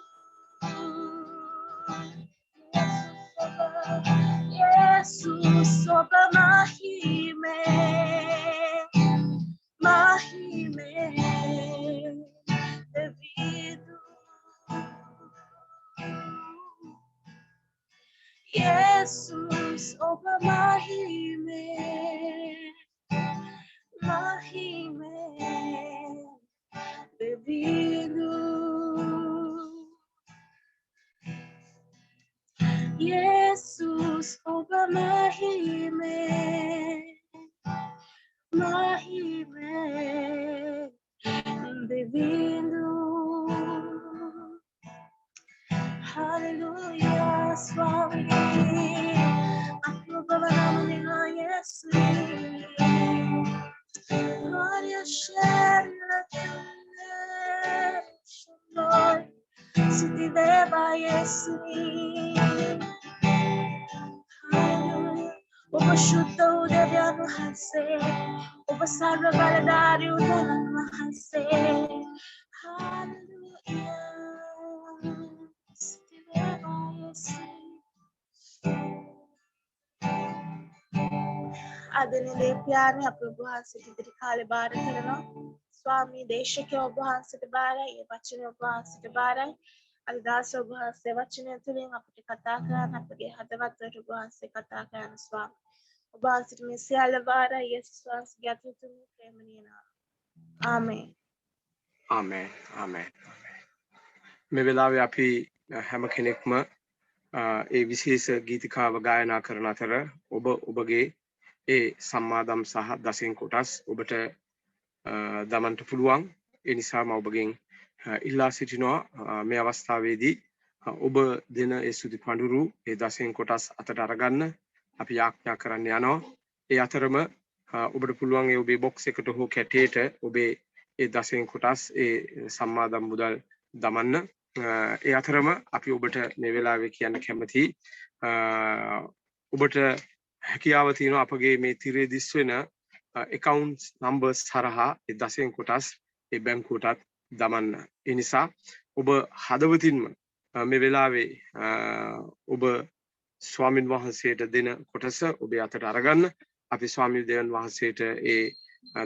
G: Jesus oba mahime bebinu Jesus oba mahime bebinu Jesus oba mahime bebinu hallelujah swami aku babanamina yesu gloria shella Lord Siti deva yesu Oba shuddha udevyan mahanse Oba sarva baladari udavan mahanse hallelujah Siti deva yesu අදනේ ප්‍යාරේ අපේ ඔබ වහන්සේට ඉදිරි කාලේ බාර කරනවා ස්වාමී දේශකයෝ ඔබ වහන්සේට බාරයි ඒ වචනේ ඔබ වහන්සේට බාරයි අද දාස ඔබ වහන්සේ වචනය තුළින් අපිට කතා කරන්න අපගේ හදවතට ඔබ වහන්සේ කතා කරන්න ස්වාමී ඔබ වහන්සේට මේ සියල්ල බාරයි යේසුස් වහන්සේගේ අතුතුම ප්‍රේමණීය නාමයෙන් ආමේන්
E: ආමේන් මේ වෙලාවේ අපි හැම කෙනෙක්ම ඒ විශේෂ ගීතිකාව ගායනා කරන අතර ඔබගේ ඒ සම්මාදම් සහ දසෙන් කොටස් ඔබට දමන්න පුළුවන් ඒ නිසා මම ඔබගෙන් ඉල්ලා සිටිනවා මේ අවස්ථාවේදී ඔබ දෙන ඒ සුදු පඳුරු ඒ දසෙන් කොටස් අතට අරගන්න අපි යාඥා කරන්න යනවා ඒ අතරම ඔබට පුළුවන් ඒ ඔබේ බොක්ස් එකට හෝ කැටේට ඔබේ ඒ දසෙන් කොටස් ඒ සම්මාදම් මුදල් දමන්න ඒ අතරම අපි ඔබට මේ වෙලාවේ කියන්න කැමති ඔබට හැකියාව තියෙනවා අපගේ මේ තිරේ දිස් වෙන accounts numbers හරහා ඒ දසෙන් කොටස් ඒ බැංකුවටත් දමන්න. ඒ නිසා ඔබ හදවතින්ම මේ වෙලාවේ ඔබ ස්වාමින් වහන්සේට දෙන කොටස ඔබේ අතට අරගන්න. අපි ස්වාමීන් වහන්සේට ඒ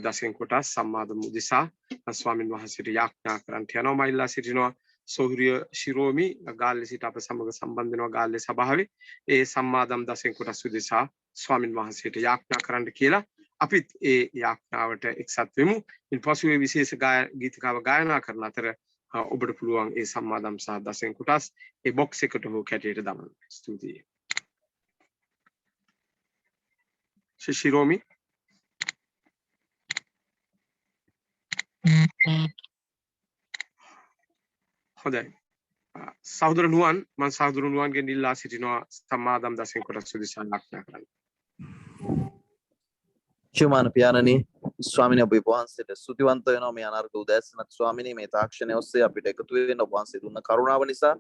E: දසෙන් කොටස් සම්මාදම් උදෙසා ස්වාමින් වහන්සේට යාඥා කරන්න යනවා. මම ඉල්ලා සිටිනවා සෝහරිය ශිරෝමි ගාල්ලේ සිට අප සමග සම්බන්ධ වෙනවා ගාල්ලේ සභාවේ ඒ සම්මාදම් දසෙන් කොටස් උදෙසා ස්වාමින් වහන්සේට යාඥා කරන්න කියලා අපිත් ඒ යාඥාවට එක්සත් වෙමු. ඉන්පසු මේ විශේෂ ගීතිකාව ගායනා කරන අතර ඔබට පුළුවන් ඒ සම්මාදම් සහ දසෙන් කොටස් ඒ බොක්ස් එකට හෝ කැටයට දාන්න. ස්තුතියි. ශිරෝමි හොඳයි. සහෝදර නුවන් මම සහෝදර නුවන්ගෙන් ඉල්ලා සිටිනවා සම්මාදම් දසෙන් කොටස් සුදිසා ආඥා කරන්න.
D: ශිවමාන පියාණනි ස්වාමිනේ ඔබ වහන්සේට ස්තුතිවන්ත වෙනවා මේ අනර්ග උදෑසනත් ස්වාමිනේ මේ තාක්ෂණය ඔස්සේ අපිට එකතු වෙන්න ඔබ වහන්සේ දුන්න කරුණාව නිසා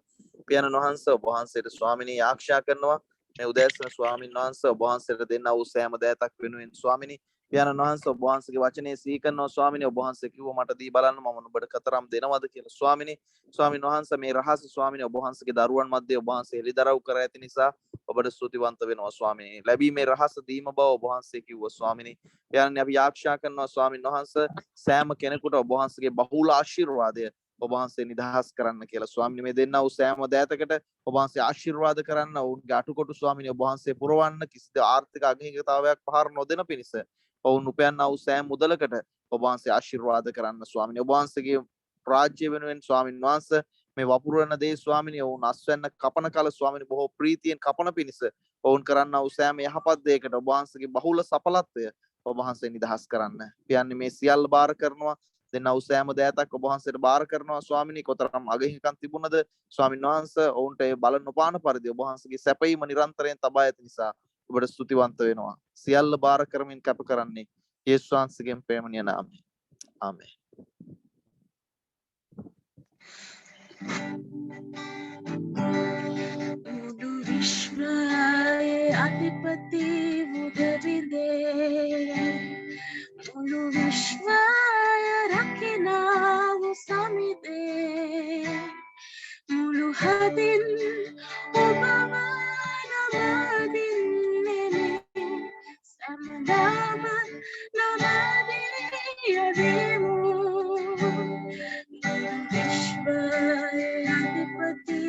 D: පියාණන් වහන්සේ ඔබ වහන්සේට ස්වාමිනේ ආශා කරනවා මේ උදෑසන ස්වාමින් වහන්සේ ඔබ වහන්සේට දෙන්නා වූ සෑම දෑතක් වෙනුවෙන් ස්වාමිනේ පියාණන් වහන්සේ ඔබ වහන්සේගේ වචනේ සිහි කරනවා ස්වාමිනේ ඔබ වහන්සේ කිව්වා මට දී බලන්න මම ඔබට කතරම් දෙනවද කියලා ස්වාමිනේ ස්වාමින් වහන්සේ මේ රහස ස්වාමිනේ ඔබ වහන්සේගේ දරුවන් මැද්දේ ඔබ වහන්සේ එළිදරව් කර ඇති නිසා ඔබට ස්තුතිවන්ත වෙනවා ස්වාමිනේ ලැබීමේ රහස දීම බව ඔබ වහන්සේ කිව්වා ස්වාමිනේ යන්නේ අපි ආශා කරනවා ස්වාමින් වහන්සේ සෑම කෙනෙකුට ඔබ වහන්සේගේ බහුල ආශිර්වාදය ඔබ වහන්සේ නිදහස් කරන්න කියලා ස්වාමිනේ මේ දෙන්නා වූ සෑම දෑතකට ඔබ වහන්සේ ආශිර්වාද කරන්න ඔවුන්ගේ අටකොටු ස්වාමිනේ ඔබ වහන්සේ පුරවන්න කිසිද ආර්ථික අගහිඟතාවයක් පහර නොදෙන පිණිස ඔවුන් උපයන්නා වූ සෑම මුදලකට ඔබ වහන්සේ ආශිර්වාද කරන්න ස්වාමිනේ ඔබ වහන්සේගේ රාජ්‍ය වෙනුවෙන් ස්වාමින් වහන්සේ මේ වපුරන දේ ස්වාමිනේ ඔවුන් අස්වැන්න කපන කල ස්වාමිනේ බොහෝ ප්‍රීතියෙන් කපන පිණිස ඔවුන් කරන්නා වූ සෑම යහපත් දෙයකට ඔබ වහන්සේගේ බහුල සඵලත්වය ඔබ වහන්සේ නිදහස් කරන්න. කියන්නේ මේ සියල්ල බාර කරනවා දෙන්නා වූ සෑම දෑතක් ඔබ වහන්සේට බාර කරනවා ස්වාමිනේ කොතරම් අගහිඟකම් තිබුණද ස්වාමින් වහන්සේ ඔවුන්ට ඒ බල නොපාන පරිදි ඔබ වහන්සේගේ සැපීම නිරන්තරයෙන් තබා ඇති නිසා ඔබට ස්තුතිවන්ත වෙනවා. සියල්ල බාර කරමින් කැප කරන්නේ යේසුස් වහන්සේගේ ප්‍රේමණීය නාමයෙන්. ආමේන්.
G: මුළු විශ්වයේ අධිපති මුදවිදේ මුළු විශ්වය රකිනා වූ සමිදේ මුළු හදින් ඔබව නමදින්නේ සම්දාම නමදියදෙමු විශ්වයේ අධිපති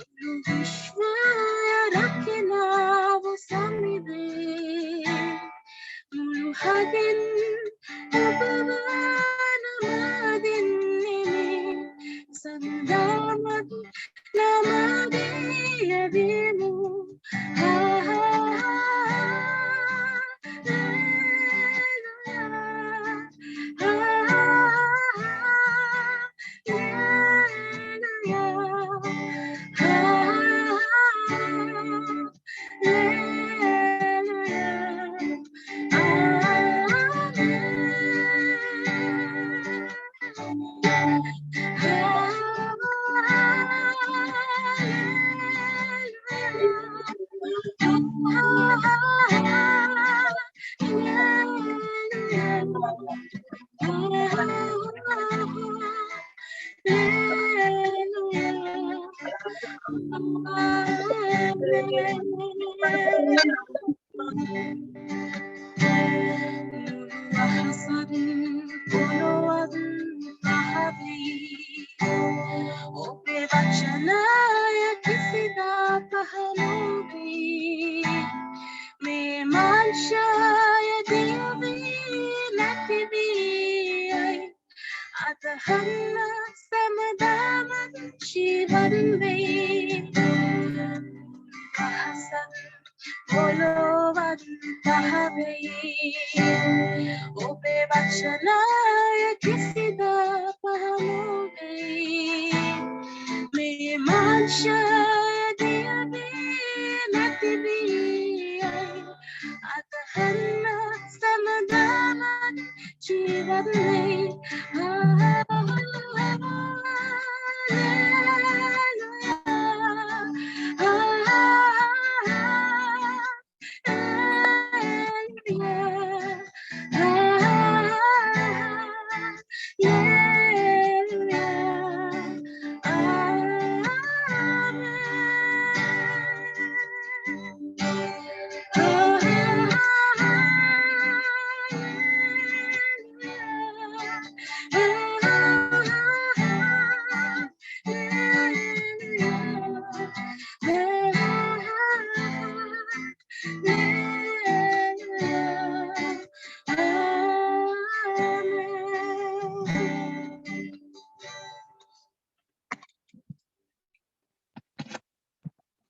G: මුළු විශ්වය රකිනා වූ සමිදේ මුළු හදින් ඔබව නමදින්නේ සම්දාමත් නමදියදෙමු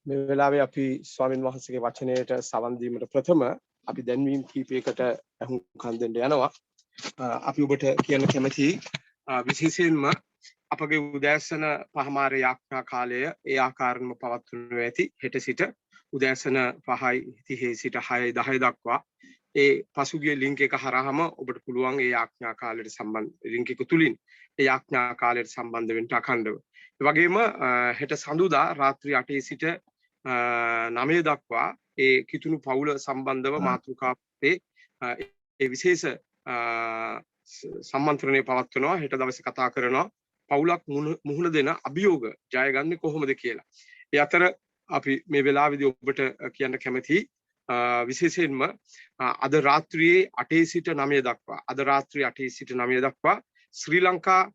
E: මේ වෙලාවේ අපි ස්වාමින් වහන්සේගේ වචනයට සවන් දීමට ප්‍රථම අපි දැන්වීම් කීපයකට අහුම්කම් දෙන්න යනවා. අපි ඔබට කියන්න කැමතියි විශේෂයෙන්ම අපගේ උදෑසන පහමාර යාඥා කාලය ඒ ආකාරයෙන්ම පවත්වනු ඇති හෙට සිට උදෑසන 5:30 සිට 6:10 දක්වා ඒ පසුගිය ලින්ක් එක හරහාම ඔබට පුළුවන් ඒ යාඥා කාලයට සම්බන්ධ ලින්ක් එක තුලින් ඒ යාඥා කාලයට සම්බන්ධ වෙන්න අඛණ්ඩව. ඒ වගේම හෙට සඳුදා රාත්‍රී 8 සිට 9 දක්වා ඒ කිතුණු පවුල සම්බන්ධව මාතෘකාවේ ඒ විශේෂ සම්මන්ත්‍රණය පවත්වනවා. හෙට දවසේ කතා කරනවා පවුලක් මුහුණ දෙන අභියෝග ජයගන්නේ කොහොමද කියලා. ඒ අතර අපි මේ වෙලාවේදී ඔබට කියන්න කැමතියි විශේෂයෙන්ම අද රාත්‍රියේ 8 සිට 9 දක්වා ශ්‍රී ලංකා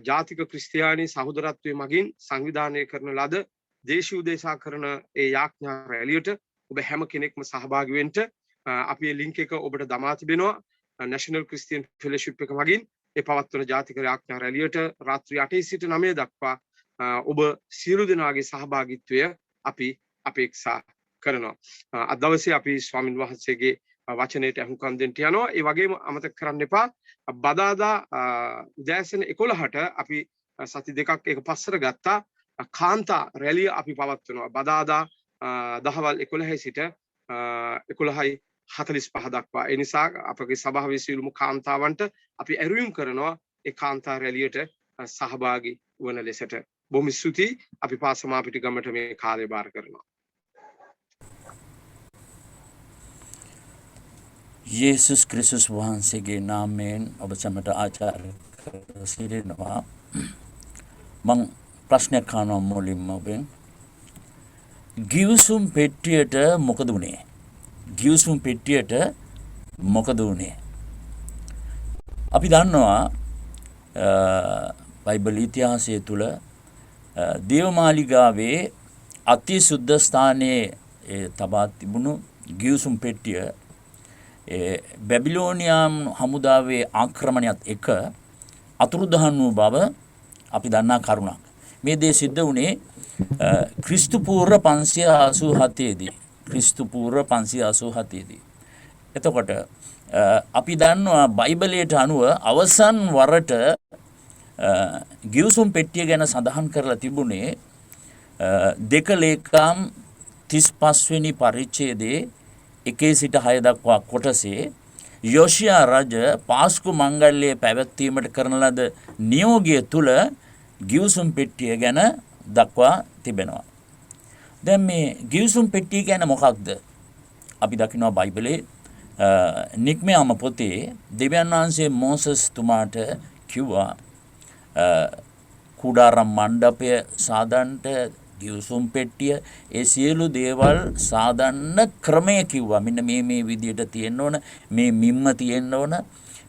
E: ජාතික ක්‍රිස්තියානි සහෝදරත්වයේ මගින් සංවිධානය කරන ලද දේශීය උදේශා කරන ඒ යාඥා රැළියට ඔබ හැම කෙනෙක්ම සහභාගී වෙන්න අපි මේ ලින්ක් එක ඔබට දමා තිබෙනවා. National Christian Fellowship එක මගින් ඒ පවත්වන ජාතික යාඥා රැළියට රාත්‍රී 8 සිට 9 දක්වා ඔබ සියලු දෙනාගේ සහභාගීත්වය අපි අපේක්ෂා කරනවා. අද දවසේ අපි ස්වාමින් වහන්සේගේ වචනයට අහුම්කම් දෙන්න යනවා. ඒ වගේම අමතක කරන්න එපා බදාදා උදෑසන 11ට අපි සති දෙකක් එක පස්සට ගත්තා කාන්තා රැළිය අපි පවත්වනවා. බදාදා දහවල් 11 සිට 11:45 දක්වා. ඒ නිසා අපගේ සභාවේ සියලුම කාන්තාවන්ට අපි ඇරයුම් කරනවා ඒ කාන්තා රැළියට සහභාගී වන ලෙසට. බොහොම ස්තුතියි. අපි පාසමාපිට ගමට මේ කාලය බාර කරනවා.
H: යේසුස් ක්‍රිස්තුස් වහන්සේගේ නාමයෙන් ඔබ සැමට ආචාර්ය සිරිනවා. මං ප්‍රශ්නයක් අහනවා මුලින්ම ඔබෙන්. ගිවිසුම් පෙට්ටියට මොකද වුනේ? ගිවිසුම් පෙට්ටියට මොකද වුනේ? අපි දන්නවා බයිබල් ඉතිහාසය තුළ දේවමාලිගාවේ අති සුද්ධ ස්ථානයේ තබා තිබුණු ගිවිසුම් පෙට්ටිය බැබිලෝනියාම් හමුදාවේ ආක්‍රමණයත් එක අතුරුදහන් වූ බව අපි දන්නා කරුණක්. මේ දේ සිද්ධ වුණේ ක්‍රිස්තු පූර්ව 587 දී. ක්‍රිස්තු පූර්ව 587 දී. එතකොට අපි දන්නවා බයිබලයට අනුව අවසන් වරට ගිවිසුම් පෙට්ටිය ගැන සඳහන් කරලා තිබුණේ 2 ලේකම් 35 වෙනි පරිච්ඡේදයේ 1 සිට 6 දක්වා කොටසේ යෝෂියා රජ පාස්කු මංගල්‍යය පැවැත්වීමට කරන ලද නියෝගය තුල ගිවිසුම් පෙට්ටිය ගැන දක්වා තිබෙනවා. දැන් මේ ගිවිසුම් පෙට්ටිය කියන්නේ මොකක්ද? අපි දකිනවා බයිබලයේ නික්මයාම පොතේ දෙවියන් වහන්සේ මෝසස් තුමාට කිව්වා කුඩාරම් මණ්ඩපය සාදන්ට ගිවිසුම් පෙට්ටිය ඒ සියලු දේවල් සාදන්න ක්‍රමය කිව්වා. මෙන්න මේ විදියට තියෙන්න ඕන, මේ මිම්ම තියෙන්න ඕන.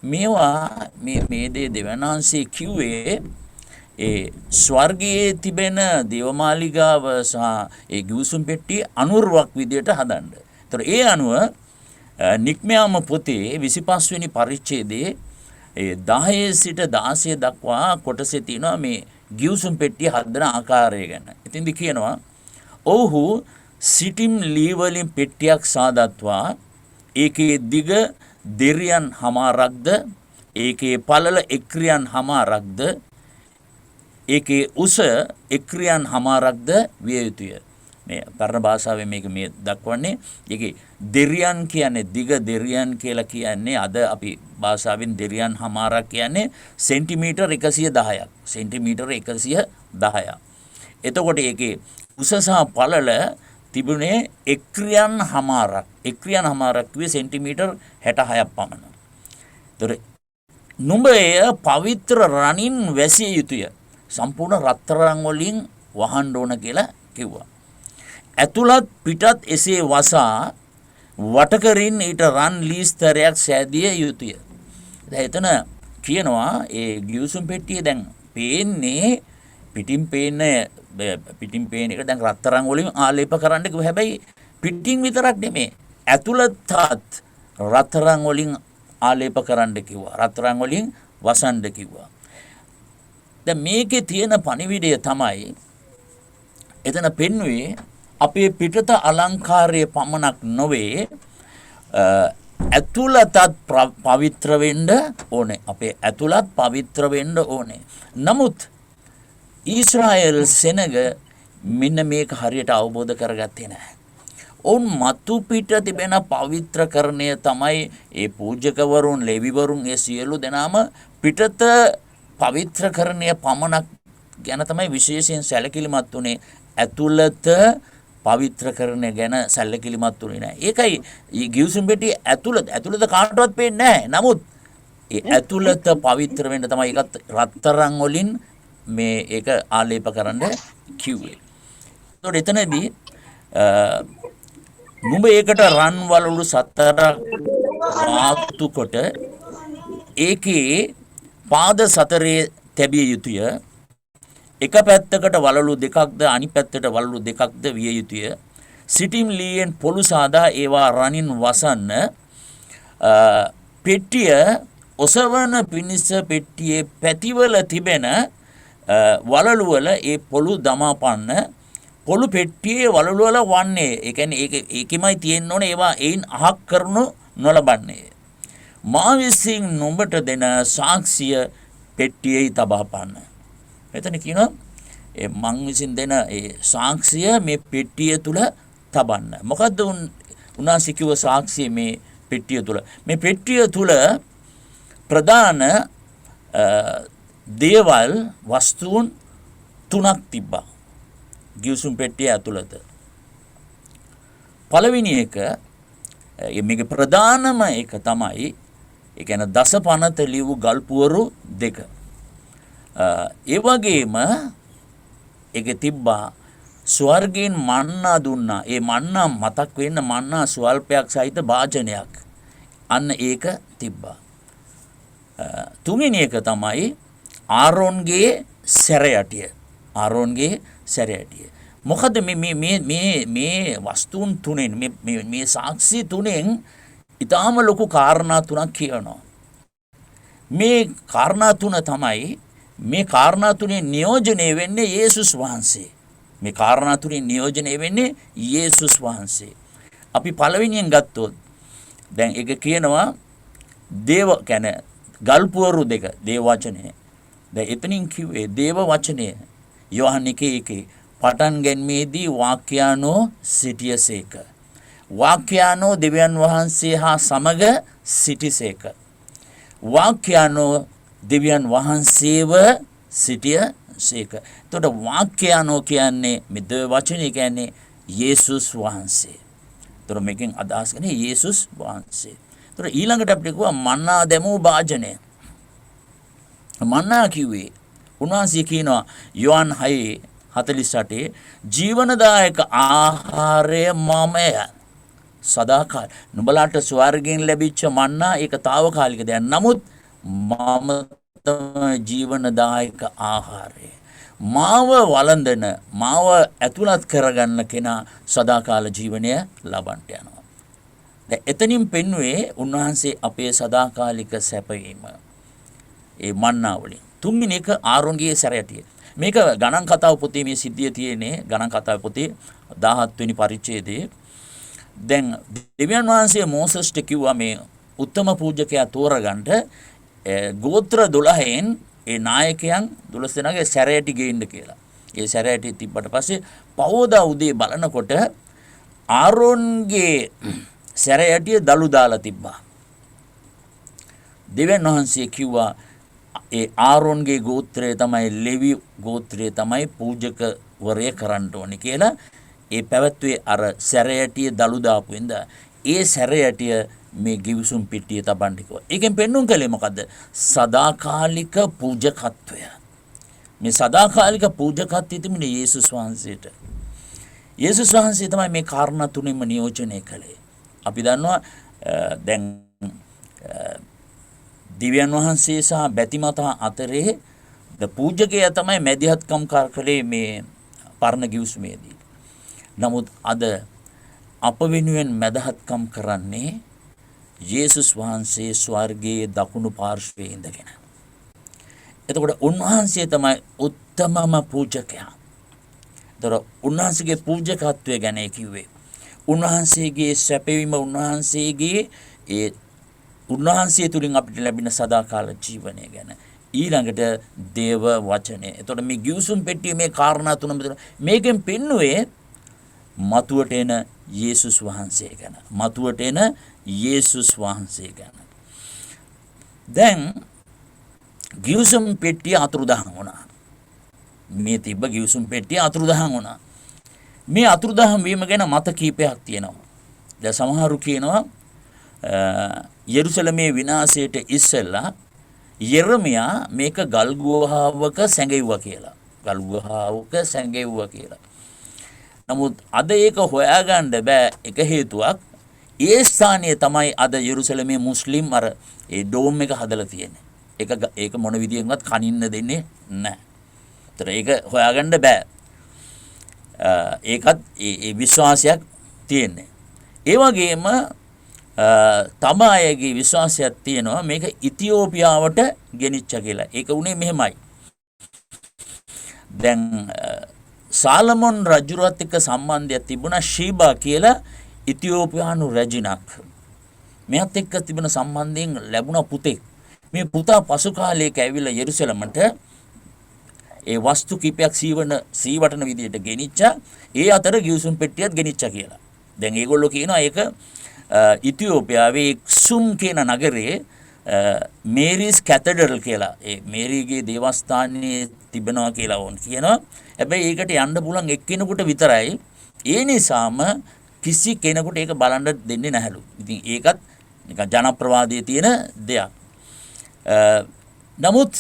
H: මේවා මේ දේ දෙවියන් වහන්සේ කිව්වේ ඒ ස්වර්ගයේ තිබෙන දේවමාලිගාව සහ ඒ ගිවිසුම් පෙට්ටිය අනුරුවක් විදියට හදන්න. ඒතර ඒ අනුව නික්මයාම පොතේ 25 වෙනි පරිච්ඡේදයේ ඒ 10 සිට 16 දක්වා කොටසේ තියෙනවා මේ ගිවිසුම් පෙට්ටිය හදන ආකාරය ගැන. ඉතින්දි කියනවා ඔව්හු සිටිම් ලී වලින් පෙට්ටියක් සාදත්වා ඒකේ දිග දෙරියන් හමාරක්ද ඒකේ පළල එක්‍රියන් හමාරක්ද ඒකේ උස එක්‍රියන් හමාරක්ද විය යුතුය. මේ පරණ භාෂාවෙන් මේක මේ දක්වන්නේ ඒකේ දෙරියන් කියන්නේ දිග දෙරියන් කියලා කියන්නේ අද අපි භාෂාවෙන් දෙරියන් හමාරක් කියන්නේ සෙන්ටිමීටර් 110ක්. සෙන්ටිමීටර් 110ක්. එතකොට ඒකේ උස සහ පළල තිබුණේ එක්‍රියන් හමාරක්. එක්‍රියන් හමාරක් කිව්වේ සෙන්ටිමීටර් 66ක් පමණ. ඒතර නුඹය පවිත්‍ර රණින් වැසිය යුතුය. සම්පූර්ණ රත්තරන් වලින් වහන්න ඕන කියලා කිව්වා. ඇතුළත් පිටත් එසේ වසා වටකරින් ඊට රන් ලීස්තරයක් සෑදිය යුතුය. දැන් එතන කියනවා ඒ ගිවිසුම් පෙට්ටිය දැන් පේන්නේ පිටින් පේන එක දැන් රත්තරන් වලින් ආලේප කරන්න කිව්වා. හැබැයි පිටින් විතරක් නෙමෙයි ඇතුළතත් රත්තරන් වලින් ආලේප කරන්න කිව්වා. රත්තරන් වලින් වසන්න කිව්වා. දැන් මේකේ තියෙන පණිවිඩය තමයි එතන පෙන්වුවේ අපේ පිටත අලංකාරය පමණක් නොවේ ඇතුළතත් පවිත්‍ර වෙන්න ඕනේ. අපේ ඇතුළත් පවිත්‍ර වෙන්න ඕනේ. නමුත් ඊශ්‍රායෙල් සෙනග මෙන්න මේක හරියට අවබෝධ කරගත්තේ නැහැ. ඔවුන් මතු පිට තිබෙන පවිත්‍රකරණය තමයි ඒ පූජකවරුන්, ලෙවිවරුන්, ඒ සියලු දෙනාම පිටත පවිත්‍රකරණය පමණක් ගැන තමයි විශේෂයෙන් සැලකිලිමත් වුණේ. ඇතුළත පවිත්‍රකරණය ගැන සැලකිලිමත් වුණේ නැහැ. ඒකයි ගිවිසුම් පෙට්ටිය ඇතුළත කාටවත් පේන්නේ නැහැ. නමුත් ඒ ඇතුළත පවිත්‍ර වෙන්න තමයි ඒකත් රත්තරන් වලින් මේ ඒක ආලේප කරන්න කිව්වේ. ඒතකොට එතනදී නුඹ ඒකට රන් වලලු 7ක් ආත්තු කොට ඒකේ පාද 4 තැබිය යුතුය. එක පැත්තකට වලලු 2ක්ද අනිත් පැත්තට වලලු 2ක්ද විය යුතුය. සිටිම් ලීයෙන් පොළු සාදා ඒවා රනින් වසන්න. පෙට්ටිය ඔසවන පිණිස පෙට්ටියේ පැතිවල තිබෙන වලලු වල ඒ පොළු දමාපන්න. පොළු පෙට්ටියේ වලලු වල වන්නේ. ඒ කියන්නේ ඒකෙමයි තියෙන්න ඕනේ. ඒවා එයින් අහක් කරනු නොලබන්නේ. මා විසින් නුඹට දෙන සාක්ෂිය පෙට්ටියේ තබාපන්න. මෙතන කියනවා මං විසින් දෙන ඒ සාක්ෂිය මේ පෙට්ටිය තුල තබන්න. මොකද්ද උන්වහන්සේ කිව්ව සාක්ෂිය මේ පෙට්ටිය තුල? මේ පෙට්ටිය තුල ප්‍රධාන දේවල් වස්තුන් 3ක් තිබ්බා. ගිවිසුම් පෙට්ටිය ඇතුළත. පළවෙනි එක මේක ප්‍රධානම එක තමයි ඒ කියන්නේ දසපනත ලියු ගල්පුවරු 2. ඒ වගේම ඒකේ තිබ්බා ස්වර්ගයෙන් මන්නා දුන්නා. ඒ මන්නා මතක් වෙන්න මන්නා ස්වල්පයක් සහිත භාජනයක්. අන්න ඒක තිබ්බා. තුන්වෙනි එක තමයි ආරෝන්ගේ සැරයටිය. ආරෝන්ගේ සැරයටිය. මොකද මේ වස්තුන් තුනෙන් මේ සාක්ෂි තුනෙන් ඊටාම ලොකු කාරණා තුනක් කියනවා. මේ කාරණා තුන තමයි මේ කාරණා තුනේ නියෝජනය වෙන්නේ යේසුස් වහන්සේ. මේ කාරණා තුනේ නියෝජනය වෙන්නේ යේසුස් වහන්සේ. අපි පළවෙනියෙන් ගත්තොත් දැන් ඒක කියනවා දේව කියන්නේ ගල්පුවරු 2 දේව වචනය. දැන් එතනින් කිව්වේ දේව වචනය යෝහන් 1:1 පටන් ගැනීමේදී වාක්‍යානෝ සිටියසේක. වාක්‍යානෝ දෙවියන් වහන්සේ හා සමග සිටිසේක. වාක්‍යානෝ දෙවියන් වහන්සේව සිටියසේක. එතකොට වාක්‍යානෝ කියන්නේ මේ දේව වචනය කියන්නේ යේසුස් වහන්සේ. එතකොට මේකෙන් අදහස් කරන්නේ යේසුස් වහන්සේ. එතකොට ඊළඟට අපිට කිව්වා මන්නා දැමූ භාජනය. මන්නා කිව්වේ උන්වහන්සේ කියනවා යෝහන් 6:48 ජීවනදායක ආහාරය මමය. සදාකාල නුඹලාට ස්වර්ගයෙන් ලැබිච්ච මන්නා ඒක తాවකාලික දෙයක්. නමුත් මම තමයි ජීවනදායක ආහාරය. මාව වළඳන මාව ඇතුළත් කරගන්න කෙනා සදාකාල ජීවනය ලබන්නට යනවා. දැන් එතනින් පෙන්වුවේ උන්වහන්සේ අපේ සදාකාලික සැපයීම. ඒ මන්නා වලින්. තුන්වෙනි එක ආරෝන්ගේ සැරයටිය. මේක ගණන් කතාව පොතේ මේ සිද්ධිය තියෙන්නේ ගණන් කතාව පොතේ 17 වෙනි පරිච්ඡේදයේ. දැන් දෙවියන් වහන්සේ මෝසස්ට කිව්වා මේ උත්තම පූජකයා තෝරගන්න ගෝත්‍ර 12න් ඒ නායකයන් 12 දෙනාගේ සැරයටි ගේන්න කියලා. ඒ සැරයටි තිබ්බට පස්සේ පවෝදා උදේ බලනකොට ආරෝන්ගේ සැරයටිය දලු දාලා තිබ්බා. දෙවියන් වහන්සේ කිව්වා ඒ ආරෝන්ගේ ගෝත්‍රය තමයි ලෙවි ගෝත්‍රය තමයි පූජකවරය කරන්න ඕනේ කියලා. ඒ පැවැත්වුවේ අර සැරයටිය දලු දාපු ඉඳලා ඒ සැරයටිය මේ ගිවිසුම් පිටිය තබන්න කිව්වා. ඒකෙන් පෙන්වුම් කළේ මොකද්ද? සදාකාලික පූජකත්වය. මේ සදාකාලික පූජකත්වය තිබුණේ යේසුස් වහන්සේට. යේසුස් වහන්සේ තමයි මේ කාරණා තුනෙන්ම නියෝජනය කළේ. අපි දන්නවා දැන් දිව්‍යන් වහන්සේ සහ බැතිමතා අතරේ පූජකයා තමයි මැදිහත්කම් කළේ මේ පරණ ගිවිසුමේදී. නමුත් අද අප වෙනුවෙන් මැදහත්කම් කරන්නේ යේසුස් වහන්සේ ස්වර්ගයේ දකුණු පාර්ශ්වයේ ඉඳගෙන. එතකොට උන්වහන්සේ තමයි උත්තමම පූජකයා. ඒතර උන්වහන්සේගේ පූජකත්වය ගැන කිව්වේ. උන්වහන්සේගේ සැපවීම උන්වහන්සේගේ ඒ උන්වහන්සේ තුලින් අපිට ලැබෙන සදාකාල ජීවනය ගැන ඊළඟට දේව වචනය. එතකොට මේ ගිවිසුම් පෙට්ටියේ මේ කාරණා තුනම මේකෙන් පෙන්නුවේ මතුවට එන යේසුස් වහන්සේ ගැන. මතුවට එන යේසුස් වහන්සේ ගැන. දැන් ගිවිසුම් පෙට්ටිය අතුරුදහන් වුණා. මේ තිබ්බ ගිවිසුම් පෙට්ටිය අතුරුදහන් වුණා. මේ අතුරුදහන් වීම ගැන මත කීපයක් තියෙනවා. දැන් සමහරු කියනවා යෙරුසලමේ විනාශයට ඉස්සෙල්ලා යෙරමියා මේක ගල් ගුහාවක සැඟෙව්වා කියලා. ගල් ගුහාවක සැඟෙව්වා කියලා. නමුත් අද ඒක හොයාගන්න බෑ. එක හේතුවක් ඒ ස්ථානයේ තමයි අද යෙරුසලමේ මුස්ලිම් අර ඒ ඩෝම් එක හදලා තියෙන්නේ. ඒක මොන විදියෙන්වත් කනින්න දෙන්නේ නැහැ. ඒතර ඒක හොයාගන්න බෑ. ඒකත් ඒ විශ්වාසයක් තියෙන්නේ. ඒ වගේම තම අයගේ විශ්වාසයක් තියෙනවා මේක ඉතියෝපියාවට ගෙනිච්ච කියලා. ඒක උනේ මෙහෙමයි. දැන් සාලමොන් රජුවත් එක්ක සම්බන්ධයක් තිබුණා ශීබා කියලා ඉතියෝපියානු රජිනක්. මෙයත් එක්ක තිබෙන සම්බන්ධයෙන් ලැබුණ පුතෙක්. මේ පුතා පසු කාලයක ඇවිල්ලා යෙරුසලමට ඒ වස්තු කිපයක් සීවටන විදියට ගෙනිච්චා. ඒ අතර ගිවිසුම් පෙට්ටියත් ගෙනිච්චා කියලා. දැන් ඒගොල්ලෝ කියනවා ඒක ඉතියෝපියාවේ එක්සුම් කියන නගරයේ මේරිස් කැතඩරල් කියලා ඒ මේරිගේ දේවස්ථානයේ තිබෙනවා කියලා වොන් කියනවා. හැබැයි ඒකට යන්න පුළුවන් එක්කෙනෙකුට විතරයි. ඒ නිසාම කිසි කෙනෙකුට ඒක බලන්න දෙන්නේ නැහැලු. ඉතින් ඒකත් නිකන් ජනප්‍රවාදයේ තියෙන දෙයක්. නමුත්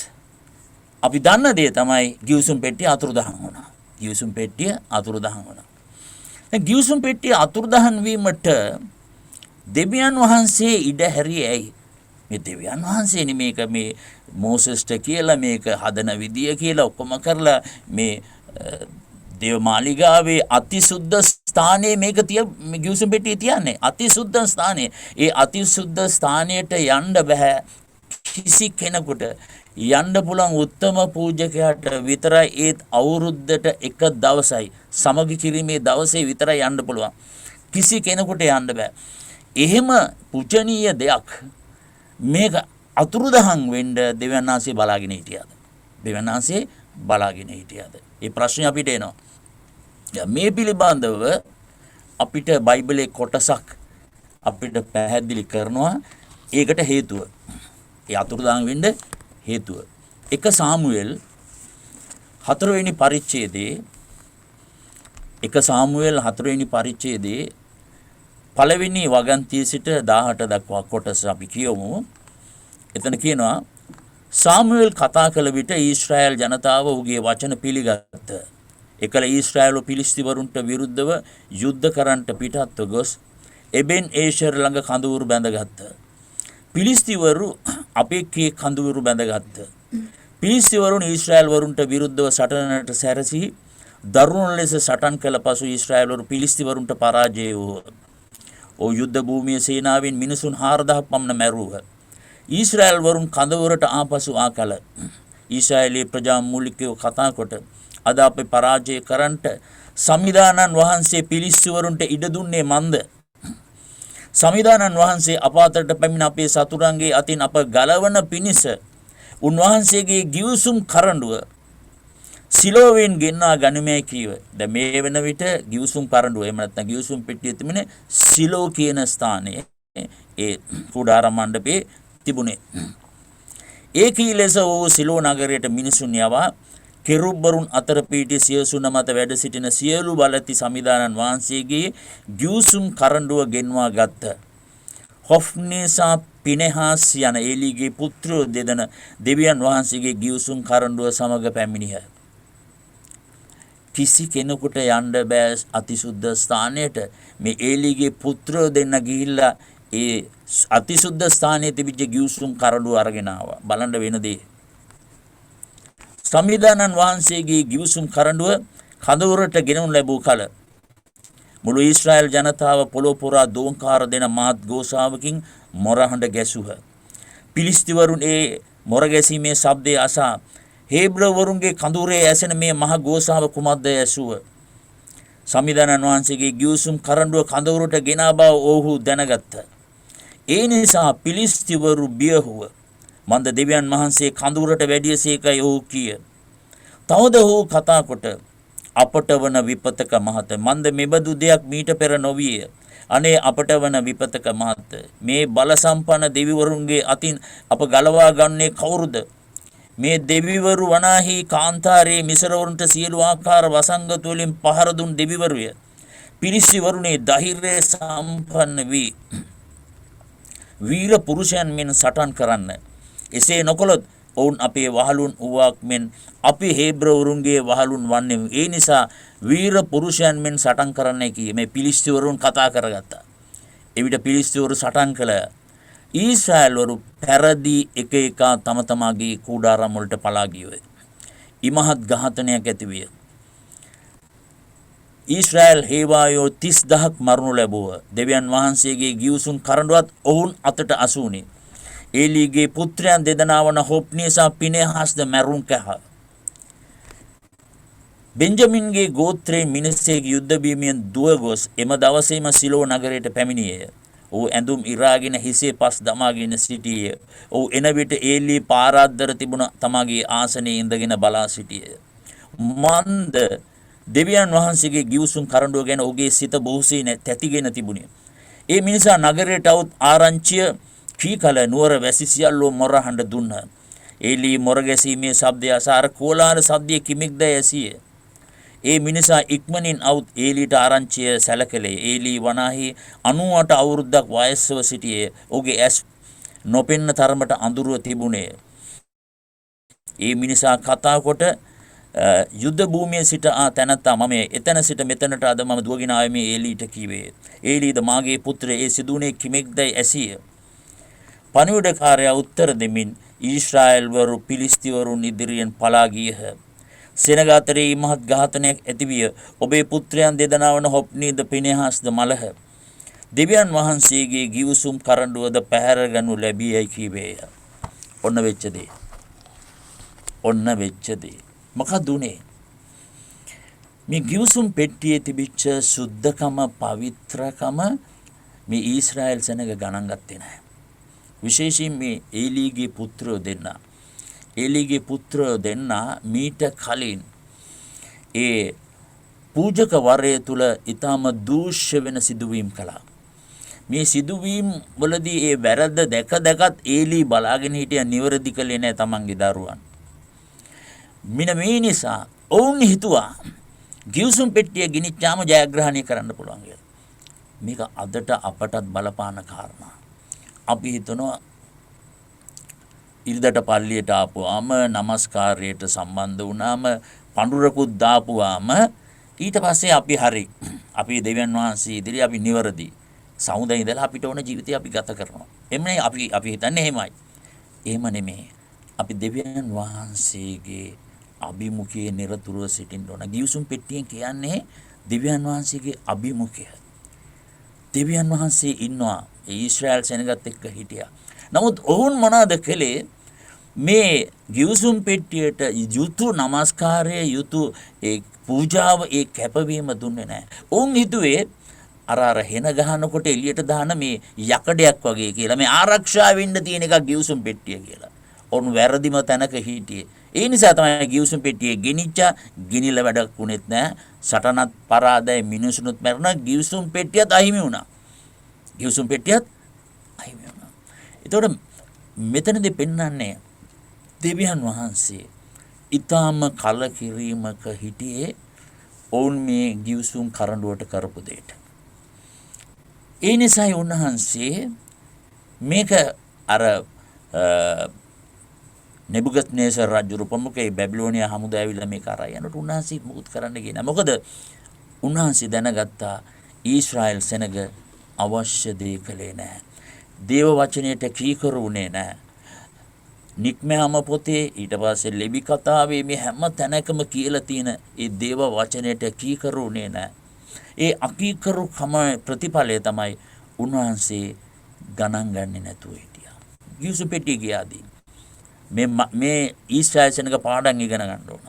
H: අපි දන්න දේ තමයි ගිවිසුම් පෙට්ටිය අතුරුදහන් වුණා. ගිවිසුම් පෙට්ටිය අතුරුදහන් වුණා. දැන් ගිවිසුම් පෙට්ටිය අතුරුදහන් වීමට දෙවියන් වහන්සේ ඉඩ හැරියේ ඇයි? මේ දෙවියන් වහන්සේනේ මේක මේ මෝසස්ට කියලා මේක හදන විදිය කියලා ඔක්කොම කරලා මේ දේව මාලිගාවේ අතිසුද්ධ ස්ථානයේ මේක ගිවිසුම් පෙට්ටිය තියන්නේ. අතිසුද්ධ ස්ථානයේ. ඒ අතිසුද්ධ ස්ථානයට යන්න බෑ කිසි කෙනෙකුට. යන්න පුළුවන් උත්තම පූජකයාට විතරයි. ඒත් අවුරුද්දට එක දවසයි සමගි කිරීමේ දවසේ විතරයි යන්න පුළුවන්. කිසි කෙනෙකුට යන්න බෑ. එහෙම පූජනීය දෙයක් මේක අතුරුදහන් වෙන්න දෙවියන් වහන්සේ බලාගෙන හිටියද? දෙවියන් වහන්සේ බලාගෙන හිටියද? මේ ප්‍රශ්නේ අපිට එනවා. මේ පිළිබඳව අපිට බයිබලයේ කොටසක් අපිට පැහැදිලි කරනවා. ඒකට හේතුව. ඒ අතුරුදහන් වෙන්න හේතුව. 1 සාමුවෙල් 4 වෙනි පරිච්ඡේදයේ 1 සාමුවෙල් 4 වෙනි පරිච්ඡේදයේ පළවෙනි වගන්තිය සිට 18 දක්වා කොටස අපි කියමු. එතන කියනවා සාමුවෙල් කතා කළ විට ඊශ්‍රායල් ජනතාව ඔහුගේ වචන පිළිගත්ත. එකල ඊශ්‍රායල් පිලිස්තිවරුන්ට විරුද්ධව යුද්ධ කරන්නට පිටත්ව ගොස් එබෙන් ඒෂර් ළඟ කඳවුරු බැඳගත්තා. පිලිස්තිවරු අපේක්ෂේ කඳවුරු බැඳගත්ත. පිලිස්තිවරුන් ඊශ්‍රායල් වරුන්ට විරුද්ධව සටනට සැරසී දරුණු ලෙස සටන් කළ පසු ඊශ්‍රායල් වරු පිලිස්තිවරුන්ට පරාජය වූහ. ඔව් යුද්ධ භූමියේ සේනාවෙන් මිනිසුන් 4000ක් පමණ මැරුව. ඊශ්‍රායල් වරුන් කඳවුරට ආපසු ආකල. ඊශ්‍රායලී ප්‍රජා මූලිකව කතා කොට අද අපේ පරාජය කරන්නට සම්විධානන් වහන්සේ පිලිස්තිවරුන්ට ඉඩ දුන්නේ මන්ද? සමිදානන් වහන්සේ අප අතරට පැමිණ අපේ සතුරන්ගේ අතින් අප ගලවන පිණිස උන්වහන්සේගේ ගිවිසුම් කරඬුව සිලෝවෙන් ගෙන්වා ගනිමේ කීව. දැන් මේ වෙන විට ගිවිසුම් කරඬුව එහෙම නැත්නම් ගිවිසුම් පෙට්ටිය තිබුණේ සිලෝ කියන ස්ථානයේ ඒ කුඩාරම් මණ්ඩපේ තිබුණේ. ඒකී ලෙස වූ සිලෝ නගරයට මිනිසුන් යවා කෙරුබ්බරුන් අතර පීටි සියසුන මත වැඩ සිටින සියලු බලති සමිදානන් වහන්සේගේ ගිවිසුම් කරඬුව ගෙන්වා ගත්ත. හොෆ්නේසා පිනෙහාස් යන ඒලිගේ පුත්‍රයෝ දෙදෙන දෙවියන් වහන්සේගේ ගිවිසුම් කරඬුව සමග පැමිණිහ. කිසි කෙනෙකුට යන්න බෑ අතිසුද්ධ ස්ථානයට. මේ ඒලිගේ පුත්‍රයෝ දෙන්න ගිහිල්ලා ඒ අතිසුද්ධ ස්ථානයේ තිබිච්ච ගිවිසුම් කරඬුව අරගෙන ආවා. බලන්න වෙන දේ. සම්විධානන් වහන්සේගේ ගිවිසුම් කරඬුව කඳවුරට ගෙනු ලැබූ කල මුළු ඊශ්‍රායල් ජනතාව පොළොව පුරා දෝංකාර දෙන මහත් ഘോഷාවකින් මොරහඬ ගැසුහ. පිලිස්තිවරුන් ඒ මොර ගැසීමේ ශබ්දය අසා හේබ්‍රවරුන්ගේ කඳුරේ ඇසෙන මේ මහ ഘോഷාව කුමක්ද ඇසුව. සම්විධානන් වහන්සේගේ ගිවිසුම් කරඬුව කඳවුරට ගෙනා බව ඔවුහු දැනගත්තා. ඒ නිසා පිලිස්තිවරු බියහුව. මන්ද දෙවියන් වහන්සේ කඳවුරට වැඩියසේකයි ඔහු කීය. තවද ඔහු කතා කොට අපට වන විපතක මහත මන්ද මෙබඳු දෙයක් මීට පෙර නොවිය. අනේ අපට වන විපතක මහත මේ බල සම්පන්න දෙවිවරුන්ගේ අතින් අප ගලවා ගන්නේ කවුරුද? මේ දෙවිවරු වනාහි කාන්තාරයේ මිසරවරුන්ට සියලු ආකාර වසංගත වලින් පහර දුන් දෙවිවරුය. පිරිසිවරුනේ ධෛර්ය සම්පන්න වී වීර පුරුෂයන් මෙන් සටන් කරන්න. එසේ නොකළොත් ඔවුන් අපේ වහලුන් වූවක් මෙන් අපි හේබ්‍රවරුන්ගේ වහලුන් වන්නේ. ඒ නිසා වීර පුරුෂයන් මෙන් සටන් කරන්නයි කියේ. මේ පිලිස්තිවරුන් කතා කරගත්තා. එවිට පිලිස්තිවරු සටන් කළ ඊශ්‍රායල්වරු පැරදී එක එක තම තමාගේ කූඩාරම් වලට පලා ගියෝය. ඉමහත් ඝාතනයක් ඇති විය. ඊශ්‍රායල් හේවායෝ 30000ක් මරණු ලැබුවා. දෙවියන් වහන්සේගේ ගිවිසුම් කරඬුවත් ඔවුන් අතට අසුණි. ඒලීගේ පුත්‍රයන් දෙදෙනා වන හොප්නි සහ පිනෙහාස්ද මැරුම් කැහ. බෙන්ජමින්ගේ ගෝත්‍රයේ මිනිස්සෙක් යුද්ධ බිමෙන් දුව ගොස් එම දවසේම සිලෝ නගරයට පැමිණියේය. ඔහු ඇඳුම් ඉරාගෙන හිසේ පස් දමාගෙන සිටියේය. ඔහු එන විට ඒලී පාරාද්දර තිබුණ තමාගේ ආසනයේ ඉඳගෙන බලා සිටියේය. මන්ද දෙවියන් වහන්සේගේ ගිවිසුම් කරඬුව ගැන ඔහුගේ සිත බොහෝසේ තැතිගෙන තිබුණේ. ඒ මිනිසා නගරයට આવුත් ආරංචිය කීකල නුවර වැසි සියල්ලෝ මොර හඬ දුන්හ. ඒලී මොර ගැසීමේ ශබ්දය අසාර කෝලාහල ශබ්දයේ කිමෙක්ද ඇසියේ. ඒ මිනිසා ඉක්මනින් આવුත් ඒලීට ආරංචිය සැලකලේ. ඒලී වනාහි 98 අවුරුද්දක් වයස්ව සිටියේ. ඔහුගේ ඇස් නොපෙන්න තරමට අඳුරව තිබුණේ. ඒ මිනිසා කතා කොට යුද්ධ භූමියේ සිට තැනත්තා මම එතන සිට මෙතනට අද මම දුවගෙන ආවේ මේ ඒලීට කීවේ. ඒලීද මාගේ පුත්‍රය ඒ සිදුුනේ කිමෙක්දයි ඇසිය. පණිවිඩකාරයා උත්තර දෙමින් ඊශ්‍රායල්වරු පිලිස්තිවරුන් ඉදිරියෙන් පලා ගියහ. සෙනග අතරේ මහත් ඝාතනයක් ඇතිවිය. ඔබේ පුත්‍රයන් දෙදෙනා වන හොප්නිද පිනෙහාස්ද මලහ. දෙවියන් වහන්සේගේ ගිවිසුම් කරඬුවද පැහැරගනු ලැබියයි කීවේය. ඔන්න වෙච්ච දේ. ඔන්න වෙච්ච දේ. මොකද උනේ? මේ ගිවිසුම් පෙට්ටියේ තිබිච්ච සුද්ධකම පවිත්‍රකම මේ ඊශ්‍රායල් සෙනග ගණන් ගත්තේ නැහැ. විශේෂයෙන් මේ ඒලීගේ පුත්‍රයෝ දෙන්නා. ඒලීගේ පුත්‍රයෝ දෙන්නා මීට කලින් ඒ පූජක වරය තුල ඊටම දූෂ්‍ය වෙන සිදුවීම් කළා. මේ සිදුවීම් වලදී ඒ වැරද්ද දැකත් ඒලී බලාගෙන හිටිය නිවැරදි කළේ නැහැ තමන්ගේ දරුවන්. මින මේ නිසා ඔවුන් හිතුවා ගිවිසුම් පෙට්ටිය ගිනිච්චාම ජයග්‍රහණය කරන්න පුළුවන් කියලා. මේක අදට අපටත් බලපාන කාරණා. අපි හිතනවා ඉරිදට පල්ලියට ආපුවාම নমස්කාරයට සම්බන්ධ වුණාම පඳුරකුත් දාපුවාම ඊට පස්සේ අපි හරි. අපි දෙවියන් වහන්සේ ඉදිරියේ අපි නිවැරදි. සමුදේ ඉඳලා අපිට ඕන ජීවිතය අපි ගත කරනවා. එන්නේ අපි හිතන්නේ එහෙමයි. එහෙම නෙමෙයි. අපි දෙවියන් වහන්සේගේ අභිමුඛයේ නිරතුරුව සිටින්න ඕන. ගිවිසුම් පෙට්ටියෙන් කියන්නේ දෙවියන් වහන්සේගේ අභිමුඛය. දෙවියන් වහන්සේ ඉන්නවා. ඊශ්‍රායල් සෙනගත් එක්ක හිටියා. නමුත් ඔවුන් මොනවාද කළේ? මේ ගිවිසුම් පෙට්ටියට යුතු নমස්කාරය යුතු ඒ පූජාව ඒ කැපවීම දුන්නේ නැහැ. ඔවුන් හිතුවේ අර හෙන ගහනකොට එළියට දාන මේ යකඩයක් වගේ කියලා මේ ආරක්ෂා වෙන්න තියෙන එකක් ගිවිසුම් පෙට්ටිය කියලා. ඔවුන් වැරදිම තැනක හිටියේ. ඒ නිසා තමයි ගිවිසුම් පෙට්ටියේ ගෙනිච්චා ගිනිලා වැඩක් වුණෙත් නැහැ. සටනත් පරාදයි මිනිසුනුත් මැරුණා. ගිවිසුම් පෙට්ටියත් අහිමි වුණා. ගිවිසුම් පෙට්ටියත් අහිමි වුණා. එතකොට මෙතනදී පෙන්වන්නේ දෙවියන් වහන්සේ ඊටාම කලකිරීමක හිටියේ ඔවුන් මේ ගිවිසුම් කරඬුවට කරපු දෙයට. ඒ නිසායි උන්වහන්සේ මේක අර නෙබුකද්නේසර් රජු ප්‍රමුඛයි බැබිලෝනියා හමුදාව ඇවිල්ලා මේක අරන් යනකොට උන්වහන්සේ මුකුත් කරන්න ගියේ නැහැ. මොකද උන්වහන්සේ දැනගත්තා ඊශ්‍රායල් සෙනග අවශ්‍ය දේ කළේ නැහැ. දේව වචනයට කීකරුුනේ නැහැ. නික්මයාම පොතේ ඊට පස්සේ ලෙබි කතාවේ මේ හැම තැනකම කියලා තියෙන ඒ දේව වචනයට කීකරුුනේ නැහැ. ඒ අකීකරුකම ප්‍රතිඵලය තමයි උන්වහන්සේ ගණන් ගන්නේ නැතුව හිටියා. ගිවිසුම් පෙට්ටිය ගියාදී මේ ඊශ්‍රායල් සෙනග පාඩම් ඉගෙන ගන්න ඕන.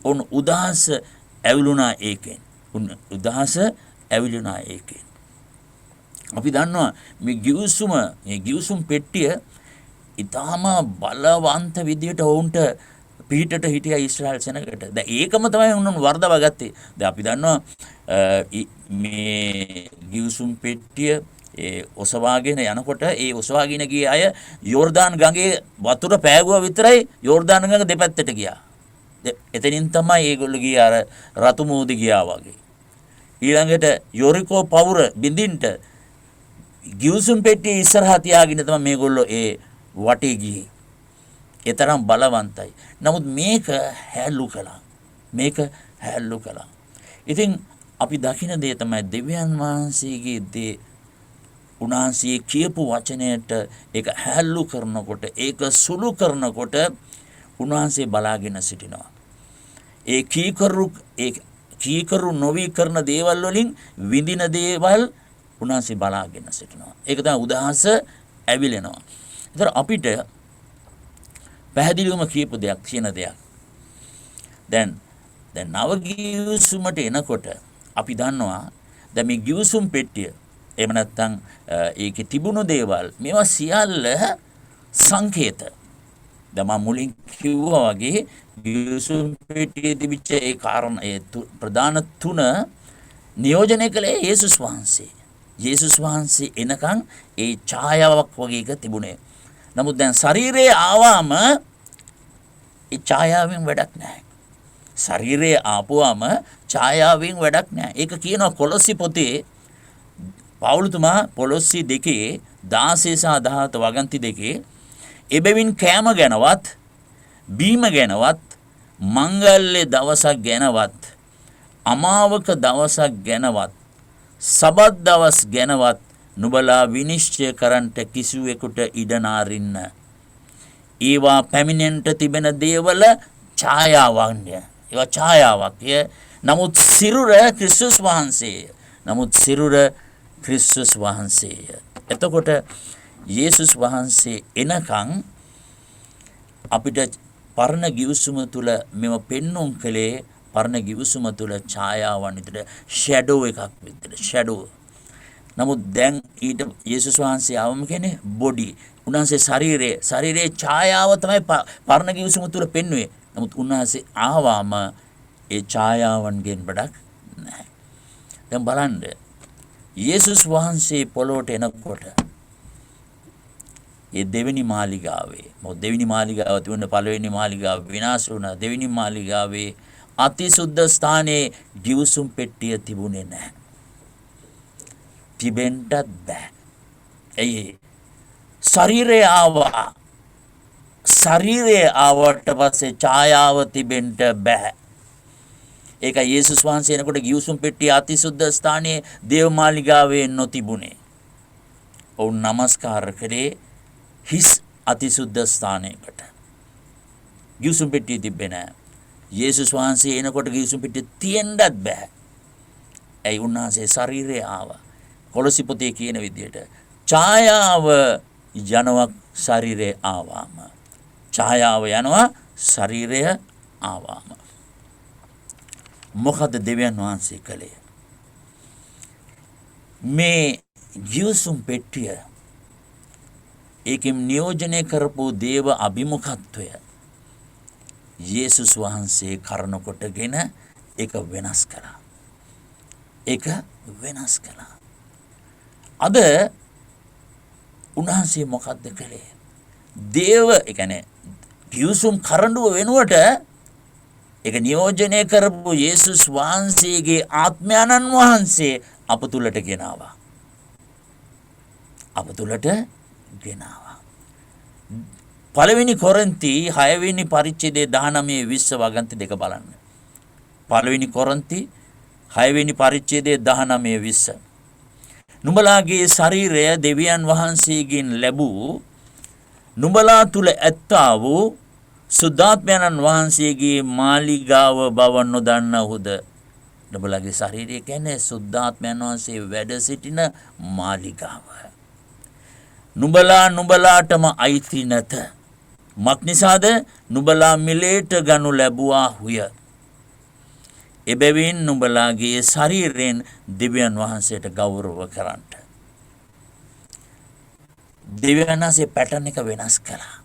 H: ඔවුන් උදාහස ඇවිලුණා ඒකෙන්. උදහස ඇවිලුණා ඒකේ. අපි දන්නවා මේ ගිවිසුම් පෙට්ටිය ඊටාම බලවන්ත විදියට ඔවුන්ට පිටට හිටියා ඊශ්‍රායල් සෙනගට. දැන් ඒකම තමයි උන්වන්ව වර්ධවා ගත්තේ. දැන් අපි දන්නවා මේ ගිවිසුම් පෙට්ටිය ඒ ඔසවාගෙන යනකොට ඒ ඔසවාගෙන ගිය අය යෝර්දාන් ගඟේ වතුර පෑගුවා විතරයි යෝර්දාන් ගඟ දෙපැත්තට ගියා. එතනින් තමයි ඒගොල්ලෝ ගියේ අර රතු මූදි ගියා වගේ. ඊළඟට යොරිකෝ පවුර බින්දින්ට ගිවිසුම් පෙට්ටිය ඉස්සරහා තියාගෙන තමයි මේගොල්ලෝ ඒ වටේ ගියේ. ඒ තරම් බලවන්තයි. නමුත් මේක හැල්ලු කළා. ඉතින් අපි දකින දේ තමයි දෙවියන් වහන්සේගේ දේ උන්වහන්සේ කියපු වචනයට ඒක හැල්ලු කරනකොට ඒක සුළු කරනකොට උන්වහන්සේ බලාගෙන සිටිනවා. ඒ කීකරු නොවි කරන දේවල් වලින් විඳින දේවල් උන්වහන්සේ බලාගෙන සිටිනවා. ඒක තමයි උදහස ඇවිලෙනවා. ඒතර අපිට පැහැදිලිවම කියපු දෙයක් කියන දෙයක්. දැන් නව ගිවිසුමට එනකොට අපි දන්නවා දැන් මේ ගිවිසුම් පෙට්ටිය එහෙම නැත්නම් ඒකේ තිබුණු දේවල් මේවා සියල්ල සංකේත. දැන් මම මුලින් කිව්වා වගේ ගිවිසුම් පෙට්ටියේ තිබිච්ච ඒ කාරණා ඒ ප්‍රධාන තුන නියෝජනය කළේ යේසුස් වහන්සේ. යේසුස් වහන්සේ එනකන් ඒ ඡායාවක් වගේ එක තිබුණේ. නමුත් දැන් ශරීරයේ ආවම ඒ ඡායාවෙන් වැඩක් නැහැ. ශරීරයේ ආපුවාම ඡායාවෙන් වැඩක් නැහැ. ඒක කියනවා කොලොස්සි පොතේ පවුලුතුමා පොලොස්සි 2:16 වගන්ති 2 එබැවින් කෑම ගැනවත් බීම ගැනවත් මංගල්‍ය දවසක් ගැනවත් අමාවක දවසක් ගැනවත් සබත් දවස් ගැනවත් නුඹලා විනිශ්චය කරන්නට කිසිවෙකුට ඉඩ නාරින්න. ඒවා පැමිණෙන්නට තිබෙන දේවල ඡායාවන්ය. ඒවා ඡායාවක්. නමුත් සිරුර ක්‍රිස්තුස් වහන්සේය. එතකොට යේසුස් වහන්සේ එනකන් අපිට පරණ ගිවිසුම තුල මෙව පෙන්වුම් කළේ පරණ ගිවිසුම තුල ඡායාවන් විතර ෂැඩෝ එකක් විතර ෂැඩෝ. නමුත් දැන් ඊට යේසුස් වහන්සේ ආවම කියන්නේ බොඩි. උන්වහන්සේ ශරීරයේ ඡායාව තමයි පරණ ගිවිසුම තුල පෙන්වුවේ. නමුත් උන්වහන්සේ ආවම ඒ ඡායාවන්ගෙන් බඩක් නැහැ. දැන් බලන්න යේසුස් වහන්සේ පොළොවට එනකොට ඒ දෙවෙනි මාලිගාවේ මොකද දෙවෙනි මාලිගාව තිබුණ පළවෙනි මාලිගාව විනාශ වුණා. දෙවෙනි මාලිගාවේ අතිසුද්ධ ස්ථානයේ ගිවිසුම් පෙට්ටිය තිබුණේ නැහැ. තිබෙන්නත් බෑ. එයි ශරීරය ආවට පස්සේ ඡායාව තිබෙන්න බෑ. ඒක යේසුස් වහන්සේ එනකොට ගිවිසුම් පෙට්ටිය අතිසුද්ධ ස්ථානයේ දේව මාලිගාවේ නොතිබුණේ. ඔවුන් නමස්කාර කළේ හිස් අතිසුද්ධ ස්ථානයකට. ගිවිසුම් පෙට්ටිය තිබ්බේ නැහැ. යේසුස් වහන්සේ එනකොට ගිවිසුම් පෙට්ටිය තියෙන්නත් බෑ. ඇයි උන්වහන්සේ ශරීරයේ ආවා. කොලොසි පොතේ කියන විදිහට ඡායාව යනවා ශරීරයේ ආවාම. ඡායාව යනවා ශරීරය ආවාම. මොකද දෙවියන් වහන්සේ කළේ? මේ ගිවිසුම් පෙට්ටිය ඒකෙන් නියෝජනය කරපු දේව අභිමුඛත්වය යේසුස් වහන්සේ කරන කොටගෙන ඒක වෙනස් කළා. අද උන්වහන්සේ මොකද්ද කළේ? දේව ඒ කියන්නේ ගිවිසුම් කරඬුව වෙනුවට ඒක නියෝජනය කරපු යේසුස් වහන්සේගේ ආත්මයන්න් වහන්සේ අප තුලට ගෙනාවා. පළවෙනි කොරින්ති 6 වෙනි පරිච්ඡේදයේ 19-20 වගන්ති 2 බලන්න. පළවෙනි කොරින්ති 6 වෙනි පරිච්ඡේදයේ 19-20. නුඹලාගේ ශරීරය දෙවියන් වහන්සේගෙන් ලැබූ නුඹලා තුල ඇත්තා වූ සුද්ධාත්මයන් වහන්සේගේ මාලිගාව බව නොදන්නහුද? නුඹලාගේ ශරීරය කියන්නේ සුද්ධාත්මයන් වහන්සේ වැඩ සිටින මාලිගාව. නුඹලාටම අයිති නැත. මක්නිසාද? නුඹලා මිලේට ගනු ලැබුවාහුය. එබැවින් නුඹලාගේ ශරීරයෙන් දෙවියන් වහන්සේට ගෞරව කරන්න. දෙවියන් වහන්සේ පැටර්න් එක වෙනස් කළා.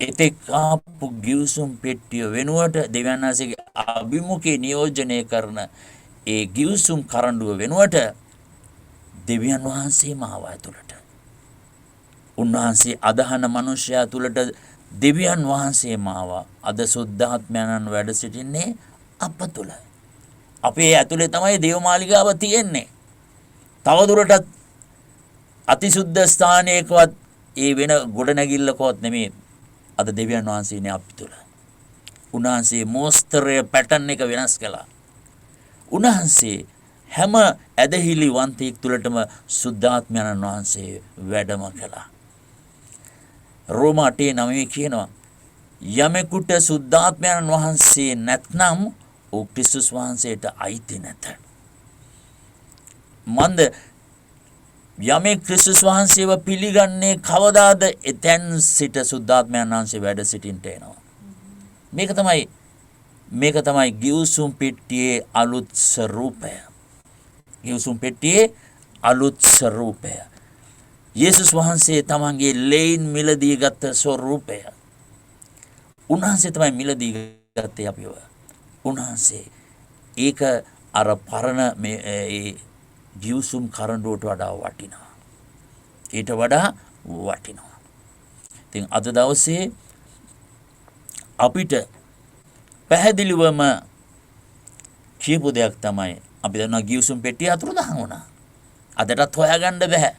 H: එතෙක් ආපු ගිවිසුම් පෙට්ටිය වෙනුවට දෙවියන් වහන්සේගේ අභිමුඛේ නියෝජනය කරන ඒ ගිවිසුම් කරඬුව වෙනුවට දෙවියන් වහන්සේම ආවා ඇතුළට. උන්වහන්සේ අදහන මනුෂ්‍යයා තුළට දෙවියන් වහන්සේම ආවා. අද සුද්ධාත්මයන්න් වැඩ සිටින්නේ අප තුළ. අපේ ඇතුලේ තමයි දේවමාලිගාව තියෙන්නේ. තවදුරටත් අතිසුද්ධ ස්ථානයකවත් ඒ වෙන ගොඩනැගිල්ලකවත් නෙමෙයි. අද දෙවියන් වහන්සේනේ අපි තුළ. උන්වහන්සේ මෝස්තරය පැටර්න් එක වෙනස් කළා. උන්වහන්සේ හැම ඇදහිලි වන්තයෙක් තුළටම සුද්ධාත්මයන් වහන්සේ වැඩම කළා. රෝම 8:9 කියනවා යමෙකුට සුද්ධාත්මයන් වහන්සේ නැත්නම් ඔහු ක්‍රිස්තුස් වහන්සේට අයිති නැත. මන්ද යමෙක් ක්‍රිස්තුස් වහන්සේව පිළිගන්නේ කවදාද එතෙන් සිට සුද්ධාත්මයන් වහන්සේ වැඩ සිටින්නට එනවා. මේක තමයි ගිවිසුම් පෙට්ටියේ අලුත් ස්වරූපය. ගිවිසුම් පෙට්ටියේ අලුත් ස්වරූපය. යේසුස් වහන්සේ තමන්ගේ ලේන් මිලදී ගත්ත ස්වරූපය. උන්වහන්සේ තමයි මිලදී ගත්තේ අපිව. උන්වහන්සේ ඒක අර පරණ මේ ගිවිසුම් කරඬුවට වඩා වටිනවා. ඊට වඩා වටිනවා. ඉතින් අද දවසේ අපිට පැහැදිලිවම කියපු දෙයක් තමයි අපි දන්නවා ගිවිසුම් පෙට්ටිය අතුරුදහන් වුණා. අදටත් හොයාගන්න බෑ.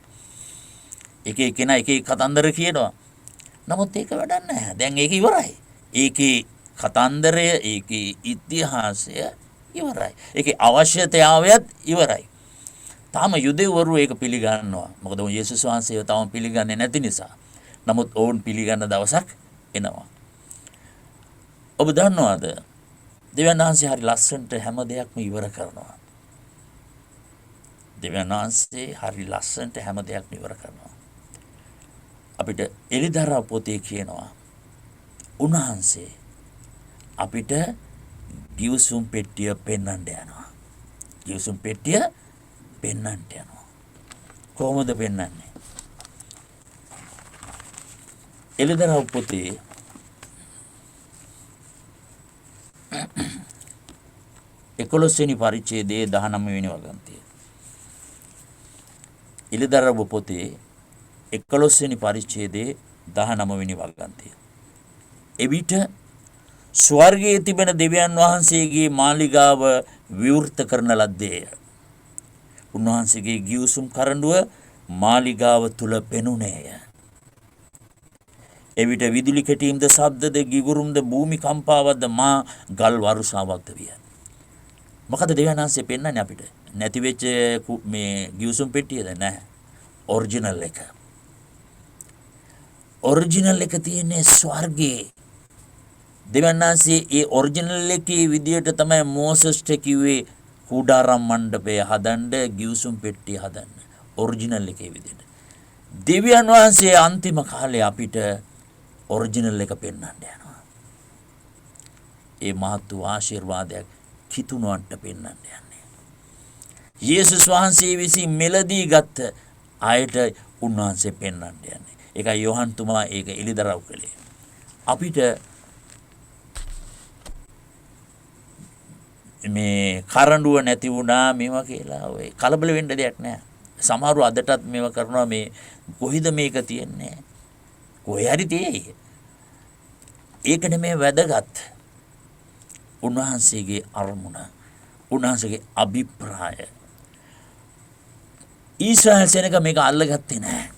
H: එක එක්කෙනා එක එක කතන්දර කියනවා. නමුත් ඒක වැඩක් නැහැ. දැන් ඒක ඉවරයි. ඒකේ කතන්දරය, ඒකේ ඉතිහාසය ඉවරයි. ඒකේ අවශ්‍යතාවයත් ඉවරයි. තාම යුදෙව්වරු ඒක පිළිගන්නවා. මොකද යේසුස් වහන්සේව තාම පිළිගන්නේ නැති නිසා. නමුත් ඔවුන් පිළිගන්න දවසක් එනවා. ඔබ දන්නවද? දෙවියන් වහන්සේ හරි ලස්සනට හැම දෙයක්ම ඉවර කරනවා. දෙවියන් වහන්සේ හරි ලස්සනට හැම දෙයක්ම ඉවර කරනවා. අපිට එලිදරව් පොතේ කියනවා උන්වහන්සේ අපිට ගිවිසුම් පෙට්ටිය පෙන්වන්න යනවා. ගිවිසුම් පෙට්ටිය පෙන්වන්නට යනවා. කොහොමද පෙන්වන්නේ? එලිදරව් පොතේ 11 වෙනි පරිච්ඡේදයේ 19 වෙනි වගන්තිය. එලිදරව් පොතේ 11 වෙනි පරිච්ඡේදයේ 19 වෙනි වගන්තිය. එවිට ස්වර්ගයේ තිබෙන දෙවියන් වහන්සේගේ මාලිගාව විවෘත කරන ලද්දේය. උන්වහන්සේගේ ගිවිසුම් කරඬුව මාලිගාව තුල පෙනුනේය. එවිට විදුලි කෙටීම්ද ශබ්දද ගිගුරුම්ද භූමි කම්පාවක්ද මා ගල් වරුසාවක්ද විය. මොකද දෙවියන් වහන්සේ පෙන්වන්නේ අපිට නැති වෙච්ච මේ ගිවිසුම් පෙට්ටියද නැහැ. ඔරිජිනල් එක. ඔරිජිනල් එක තියෙන්නේ ස්වර්ගයේ. දෙවියන් වහන්සේ ඒ ඔරිජිනල් එකේ විදියට තමයි මෝසස්ට කිව්වේ කුඩාරම් මණ්ඩපය හදන්න, ගිවිසුම් පෙට්ටිය හදන්න. ඔරිජිනල් එකේ විදියට. දෙවියන් වහන්සේ අන්තිම කාලේ අපිට ඔරිජිනල් එක පෙන්වන්න යනවා. ඒ මහත් වූ ආශිර්වාදයක් කිතුණුවන්ට පෙන්වන්න යන්නේ. යේසුස් වහන්සේ විසින් මෙලදී ගත්ත අයට උන්වහන්සේ පෙන්වන්න යන්නේ. ඒකයි යෝහන් තුමා ඒක එලිදරව් කළේ. අපිට මේ කරඬුව නැති වුණා මේවා කියලා ඔය කලබල වෙන්න දෙයක් නැහැ. සමහරව අදටත් මේවා කරනවා මේ කොහිද මේක තියන්නේ? කොහේ හරි තියෙයි. ඒක නෙමෙයි වැදගත්. උන්වහන්සේගේ අරමුණ, උන්වහන්සේගේ අභිප්‍රාය. ඊශ්‍රායල් සෙනඟ මේක අල්ලගත්තේ නැහැ.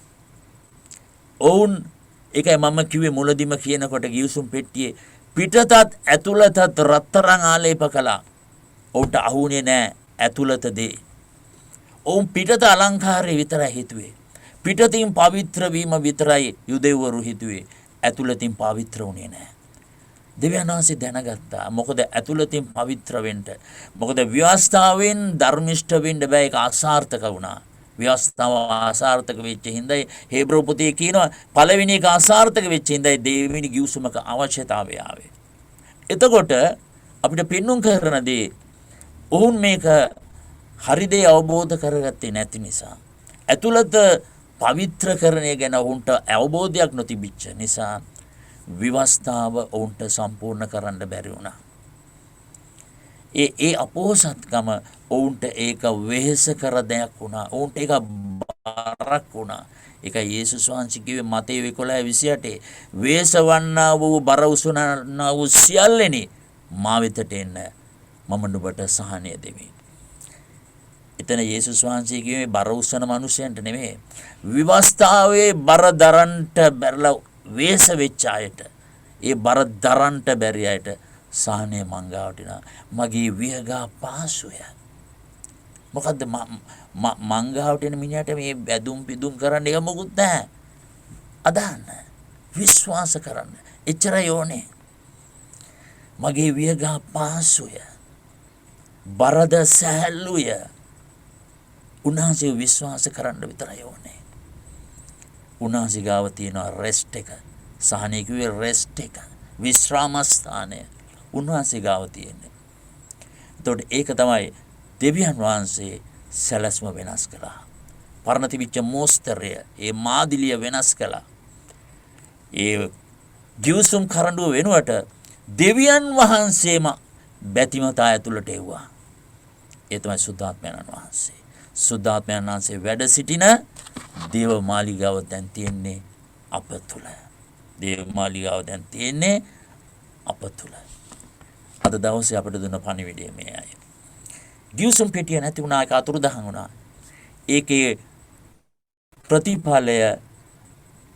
H: ඔවුන් ඒකයි මම කිව්වේ මුලදිම කියනකොට ගිවිසුම් පෙට්ටියේ පිටතත් ඇතුළතත් රත්තරන් ආලේප කළා. ඔවුන්ට අහුනේ නැහැ ඇතුළත දේ. ඔවුන් පිටත අලංකාරය විතරයි හිතුවේ. පිටතින් පවිත්‍ර වීම විතරයි යුදෙව්වරු හිතුවේ. ඇතුළතින් පවිත්‍ර වුණේ නැහැ. දෙවියන් වහන්සේ දැනගත්තා. මොකද ඇතුළතින් පවිත්‍ර වෙන්න. මොකද ව්‍යවස්ථාවෙන් ධර්මිෂ්ඨ වෙන්න බෑ. ඒක අසාර්ථක වුණා. ව්‍යවස්ථාව අසාර්ථක වෙච්ච හින්දායි හේබ්‍රෝ පොතේ කියනවා පළවෙනි එක අසාර්ථක වෙච්ච හින්දායි දෙවෙනි ගිවිසුමක අවශ්‍යතාවය ආවේ. එතකොට අපිට පෙන්눔 කරන දේ ඔවුන් මේක හරි දේ අවබෝධ කරගත්තේ නැති නිසා ඇතුළත පවිත්‍රකරණය ගැන ඔවුන්ට අවබෝධයක් නොතිබිච්ච නිසා විවස්ථාව ඔවුන්ට සම්පූර්ණ කරන්න බැරි වුණා. ඒ අපෝසත්කම ඔවුන්ට ඒක වෙහෙස කර දෙයක් වුණා. ඔවුන්ට ඒක බරක් වුණා. ඒක යේසුස් වහන්සේ කිව්වේ මතේ 11:28 වේසවන්නා වූ බර උසුනනා වූ සියල්ලෙනි මා වෙතට එන්න මම නුඹට සහනය දෙමි. එතන යේසුස් වහන්සේ කිව්වේ බර උසන මිනිසයන්ට නෙමෙයි. විවස්ථාවේ බර දරන්ට බැරලා වේස වෙච්ච අයට, ඒ බර දරන්ට බැරි අයට සහනය මංගාවට එනවා. මගේ වියගා පාසුය. මොකද්ද මංගාවට එන මිනිහට මේ බැදුම් පිදුම් කරන්න එක මොකුත් නැහැ. අදහන්න. විශ්වාස කරන්න. එච්චරයි ඕනේ. මගේ වියගා පාසුය. බරද සැහැල්ලුය. උන්වහන්සේ විශ්වාස කරන්න විතරයි ඕනේ. උන්වහන්සේ ගාව තියෙනවා රෙස්ට් එක. සහනය කිව්වේ රෙස්ට් එක. විශ්‍රාම ස්ථානය. උන්වහන්සේ ගාව තියෙන්නේ. එතකොට ඒක තමයි දෙවියන් වහන්සේ සැලැස්ම වෙනස් කළා. පරණ තිබිච්ච මෝස්තරය, ඒ මාදිලිය වෙනස් කළා. ඒ ගිවිසුම් කරඬුව වෙනුවට දෙවියන් වහන්සේම බැතිමතා ඇතුළට එව්වා. ඒ තමයි සුද්ධාත්මයන් වහන්සේ. සුද්ධාත්මයන් වහන්සේ වැඩ සිටින දේව මාලිගාව දැන් තියෙන්නේ අප තුළ. දේව මාලිගාව දැන් තියෙන්නේ අප තුළ. අද දවසේ අපිට දුන්න පණිවිඩය මේ අය. ගිවිසුම් පෙට්ටිය නැති වුණා, ඒක අතුරුදහන් වුණා. ඒකේ ප්‍රතිඵලය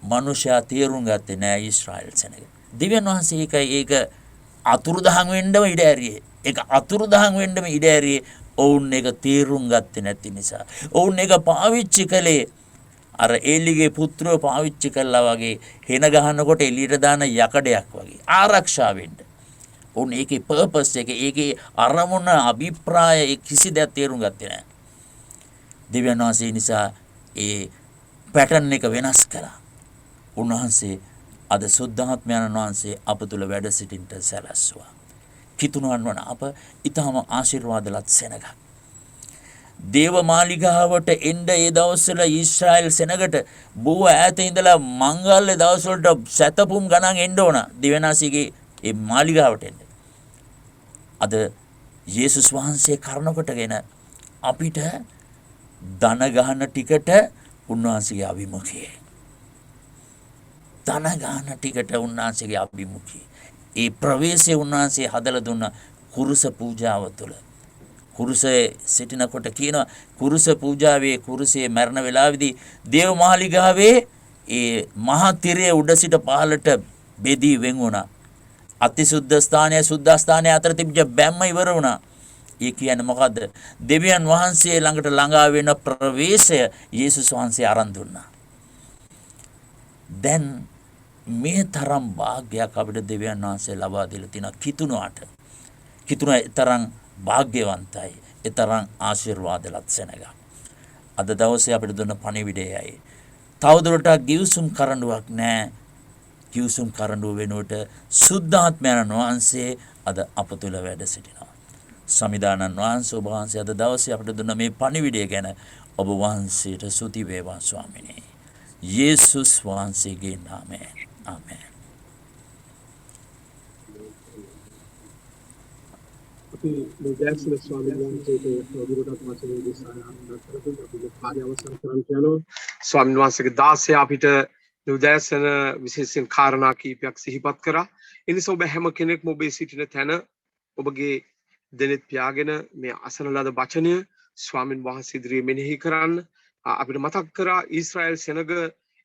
H: මනුෂ්‍යයා තේරුම් ගත්තේ නෑ ඊශ්‍රායල් සෙනග. දෙවියන් වහන්සේ ඒක අතුරුදහන් වෙන්නම ඉඩ ඇරියේ. ඒක අතුරුදහන් වෙන්නම ඉඩ ඇරියේ ඔවුන් ඒක තේරුම් ගත්තේ නැති නිසා. ඔවුන් ඒක පාවිච්චි කළේ අර ඒලිගේ පුත්‍රයෝ පාවිච්චි කළා වගේ හෙන ගහනකොට එළියට දාන යකඩයක් වගේ ආරක්ෂා වෙන්න. ඔවුන් ඒකේ පර්පස් එක, ඒකේ අරමුණ, අභිප්‍රාය කිසි දෙයක් තේරුම් ගත්තේ නැහැ. දෙවියන් වහන්සේ නිසා ඒ පැටර්න් එක වෙනස් කළා. උන්වහන්සේ අද සුද්ධාත්මයන් වහන්සේ අප තුළ වැඩ සිටින්නට සැලැස්සුවා. කිතුණුවන් වන අප ඊටම ආශිර්වාදලත් සෙනගක්. දේව මාලිගාවට එන්න ඒ දවස්වල ඊශ්‍රායල් සෙනගට බොහෝ ඈත ඉඳලා මංගල්‍ය දවස්වලට සැතපුම් ගණන් එන්න ඕන දිවනාසිගේ ඒ මාලිගාවට එන්න. අද යේසුස් වහන්සේ කරනකොටගෙන අපිට ධන ගහන ටිකට උන්වහන්සේගේ අභිමුඛය. ධන ගහන ටිකට උන්වහන්සේගේ අභිමුඛය. ඒ ප්‍රවේශය උන්වහන්සේ හදලා දුන්න කුරුස පූජාව තුළ. කුරුසේ සිටිනකොට කියනවා කුරුස පූජාවේ කුරුසේ මරණ වෙලාවේදී දේව මාලිගාවේ ඒ මහා තිරය උඩ සිට පහළට බෙදී වෙන් වුණා. අතිසුද්ධ ස්ථානය සුද්ධ ස්ථානය අතර තිබිච්ච බැම්ම ඉවර වුණා. ඒ කියන්නේ මොකද්ද? දෙවියන් වහන්සේ ළඟට ළඟා වෙන ප්‍රවේශය යේසුස් වහන්සේ අරන් දුන්නා. දැන් මේ තරම් වාග්යක් අපිට දෙවියන් වහන්සේ ලබා දීලා තියෙනවා කිතුණාට. කිතුණා තරම් වාග්යවන්තයි, ඒ තරම් ආශිර්වාදලත් සෙනග. අද දවසේ අපිට දුන්න පණිවිඩයයි. තවදුරටත් ගිවිසුම් කරඬුවක් නැහැ. ගිවිසුම් කරඬුව වෙනුවට සුද්ධාත්මයන් වහන්සේ අද අප තුළ වැඩ සිටිනවා. සමිදානන් වහන්සේ ඔබ වහන්සේ අද දවසේ අපිට දුන්න මේ පණිවිඩය ගැන ඔබ වහන්සේට ස්තුති වේවා ස්වාමිනේ. යේසුස් වහන්සේගේ නාමයෙන්. ආමෙන්.
E: අපි මේ දැක්සන ස්වාමීන් වහන්සේට වදිරටත් වචනේ දේශනා කරපු අපි කාර්ය අවසන් කරන්න යනවා. ස්වාමීන් වහන්සේගේ 16 අපිට උදෑසන විශේෂයෙන් කාරණා කීපයක් සිහිපත් කරා. ඒ නිසා ඔබ හැම කෙනෙක්ම ඔබේ සිටින තැන ඔබගේ දෙනෙත් පියාගෙන මේ අසන ලද වචනය ස්වාමීන් වහන්සේ ඉදිරියේ මෙනෙහි කරන්න. අපිට මතක් කරා ඊශ්‍රායල් සෙනග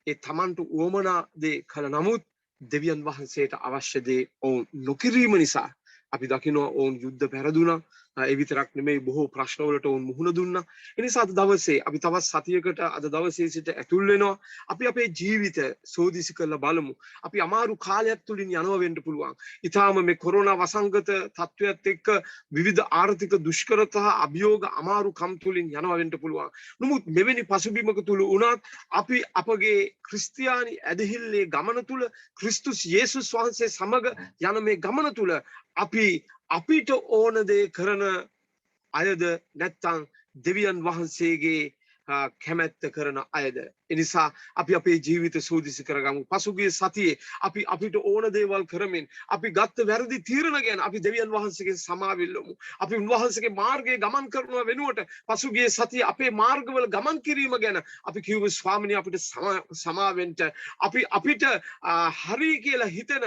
E: ඒ තමන්ට උවමනා දේ කළ නමුත් දෙවියන් වහන්සේට අවශ්‍ය දේ ඔවුන් නොකිරීම නිසා අපි දකිනවා ඔවුන් යුද්ධ පැරදුනා. ඒ විතරක් නෙමෙයි බොහෝ ප්‍රශ්නවලට ඔවුන් මුහුණ දුන්නා. ඒ නිසා අද දවසේ අපි තවත් සතියකට අද දවසේ සිට ඇතුල් වෙනවා. අපි අපේ ජීවිත සෝදිසි කරලා බලමු. අපි අමාරු කාලයක් තුලින් යනවා වෙන්න පුළුවන්. ඊටාම මේ කොරෝනා වසංගත තත්වයක් එක්ක විවිධ ආර්ථික දුෂ්කරතා අභියෝග අමාරුකම් තුලින් යනවා වෙන්න පුළුවන්. නමුත් මෙවැනි පසුබිමක තුල උනත් අපි අපගේ ක්‍රිස්තියානි ඇදහිල්ලේ ගමන තුල ක්‍රිස්තුස් යේසුස් වහන්සේ සමග යන මේ ගමන තුල අපි අපිට ඕන දේ කරන අයද නැත්තම් දෙවියන් වහන්සේගේ කැමැත්ත කරන අයද? එනිසා අපි අපේ ජීවිත සෝදිසි කරගමු. පසුගිය සතියේ අපි අපිට ඕන දේවල් කරමින් අපි ගත්ත වැරදි තීරණ ගැන අපි දෙවියන් වහන්සේගෙන් සමාව ඉල්ලමු. අපි උන්වහන්සේගේ මාර්ගයේ ගමන් කරනවා වෙනුවට පසුගිය සතියේ අපේ මාර්ගවල ගමන් කිරීම ගැන අපි කිව්ව ස්වාමිනේ අපිට සමාවෙන්න. අපිට හරි කියලා හිතන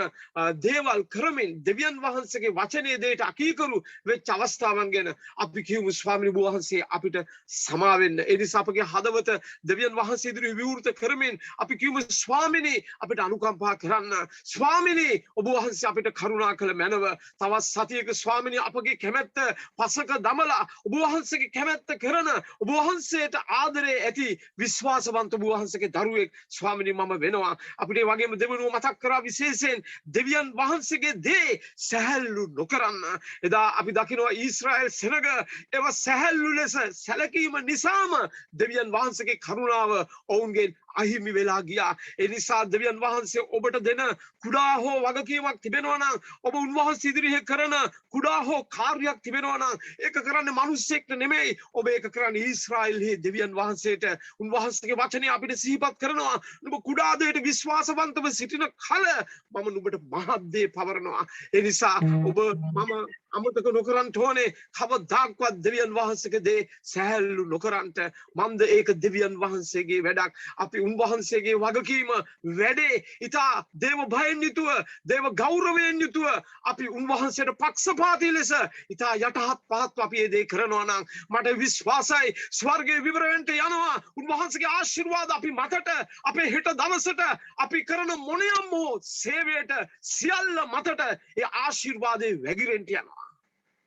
E: දේවල් කරමින් දෙවියන් වහන්සේගේ වචනේ දෙයට අකීකරු වෙච්ච අවස්ථාවන් ගැන අපි කිව්ව ස්වාමිනේ වහන්සේ අපිට සමාවෙන්න. ඒ නිසා අපගේ හදවත දෙවියන් වහන්සේ ඉදිරියේ විවෘත කරමින් අපි කිව්ව ස්වාමිනේ අපිට අනුකම්පා කරන්න. ස්වාමිනේ ඔබ වහන්සේ අපිට කරුණා කළ මැනව. තවත් සතියක ස්වාමිනේ අපගේ කැමැත්ත පසක දමලා ඔබ වහන්සේගේ කැමැත්ත කරන ඔබ වහන්සේට ආදරේ ඇති විශ්වාසවන්ත ඔබ වහන්සේගේ දරුවෙක් ස්වාමිනේ මම වෙනවා. අපිට ඒ වගේම දෙවියන්ව මතක් කරා විශේෂයෙන් දෙවියන් වහන්සේගේ දේ සැහැල්ලු නොකරන්න. එදා අපි දකිනවා ඊශ්‍රායල් සෙනග ඒව සැහැල්ලු ලෙස සැලකීම නිසාම දෙවියන් වහන්සේගේ කරුණාව ඔවුන්ගෙන් අහිමි වෙලා ගියා. ඒ නිසා දෙවියන් වහන්සේ ඔබට දෙන කුඩා හෝ වගකීමක් තිබෙනවා නම් ඔබ උන්වහන්සේ ඉදිරියේ කරන කුඩා හෝ කාර්යයක් තිබෙනවා නම් ඒක කරන්නේ මිනිස්සෙක්ට නෙමෙයි. ඔබ ඒක කරන්නේ ඊශ්‍රායල්හි දෙවියන් වහන්සේට. උන්වහන්සේගේ වචනේ අපිට සිහිපත් කරනවා. නුඹ කුඩා දෙයට විශ්වාසවන්තව සිටින කල මම නුඹට මහත් දේ පවරනවා. ඒ නිසා ඔබ මම අමතක නොකරන්න ඕනේ. කවදාක්වත් දෙවියන් වහන්සේගේ දේ සැහැල්ලු නොකරන්ට. මන්ද ඒක දෙවියන් වහන්සේගේ වැඩක්. අපි උන්වහන්සේගේ වගකීම වැඩේ ඉතා දේව භයෙන් යුතුව දේව ගෞරවයෙන් යුතුව අපි උන්වහන්සේට පක්ෂපාතී ලෙස ඉතා යටහත් පහත්ව අපි ඒ දේ කරනවා නම් මට විශ්වාසයි ස්වර්ගයේ විවරවෙන්ට යනවා. උන්වහන්සේගේ ආශිර්වාද අපි මතට අපේ හෙට දවසට අපි කරන මොනියම් හෝ සේවයට සියල්ල මතට ඒ ආශිර්වාදේ වැగిරෙන්ට යනවා.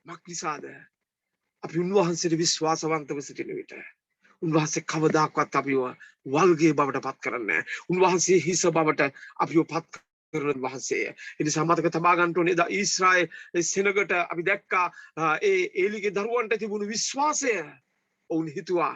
E: මක්නිසාද අපි උන්වහන්සේට විශ්වාසවන්තව සිටින විට උන්වහන්සේ කවදාක්වත් අපිව වල්ගේ බවට පත් කරන්නේ නැහැ. උන්වහන්සේ හිස බවට අපිව පත් කරන වහන්සේ. ඒ නිසා මතක තබා ගන්න ඕනේ දා ඊශ්‍රායල් සෙනගට අපි දැක්කා ඒ ඒලිගේ දරුවන්ට තිබුණු විශ්වාසය. ඔවුන් හිතුවා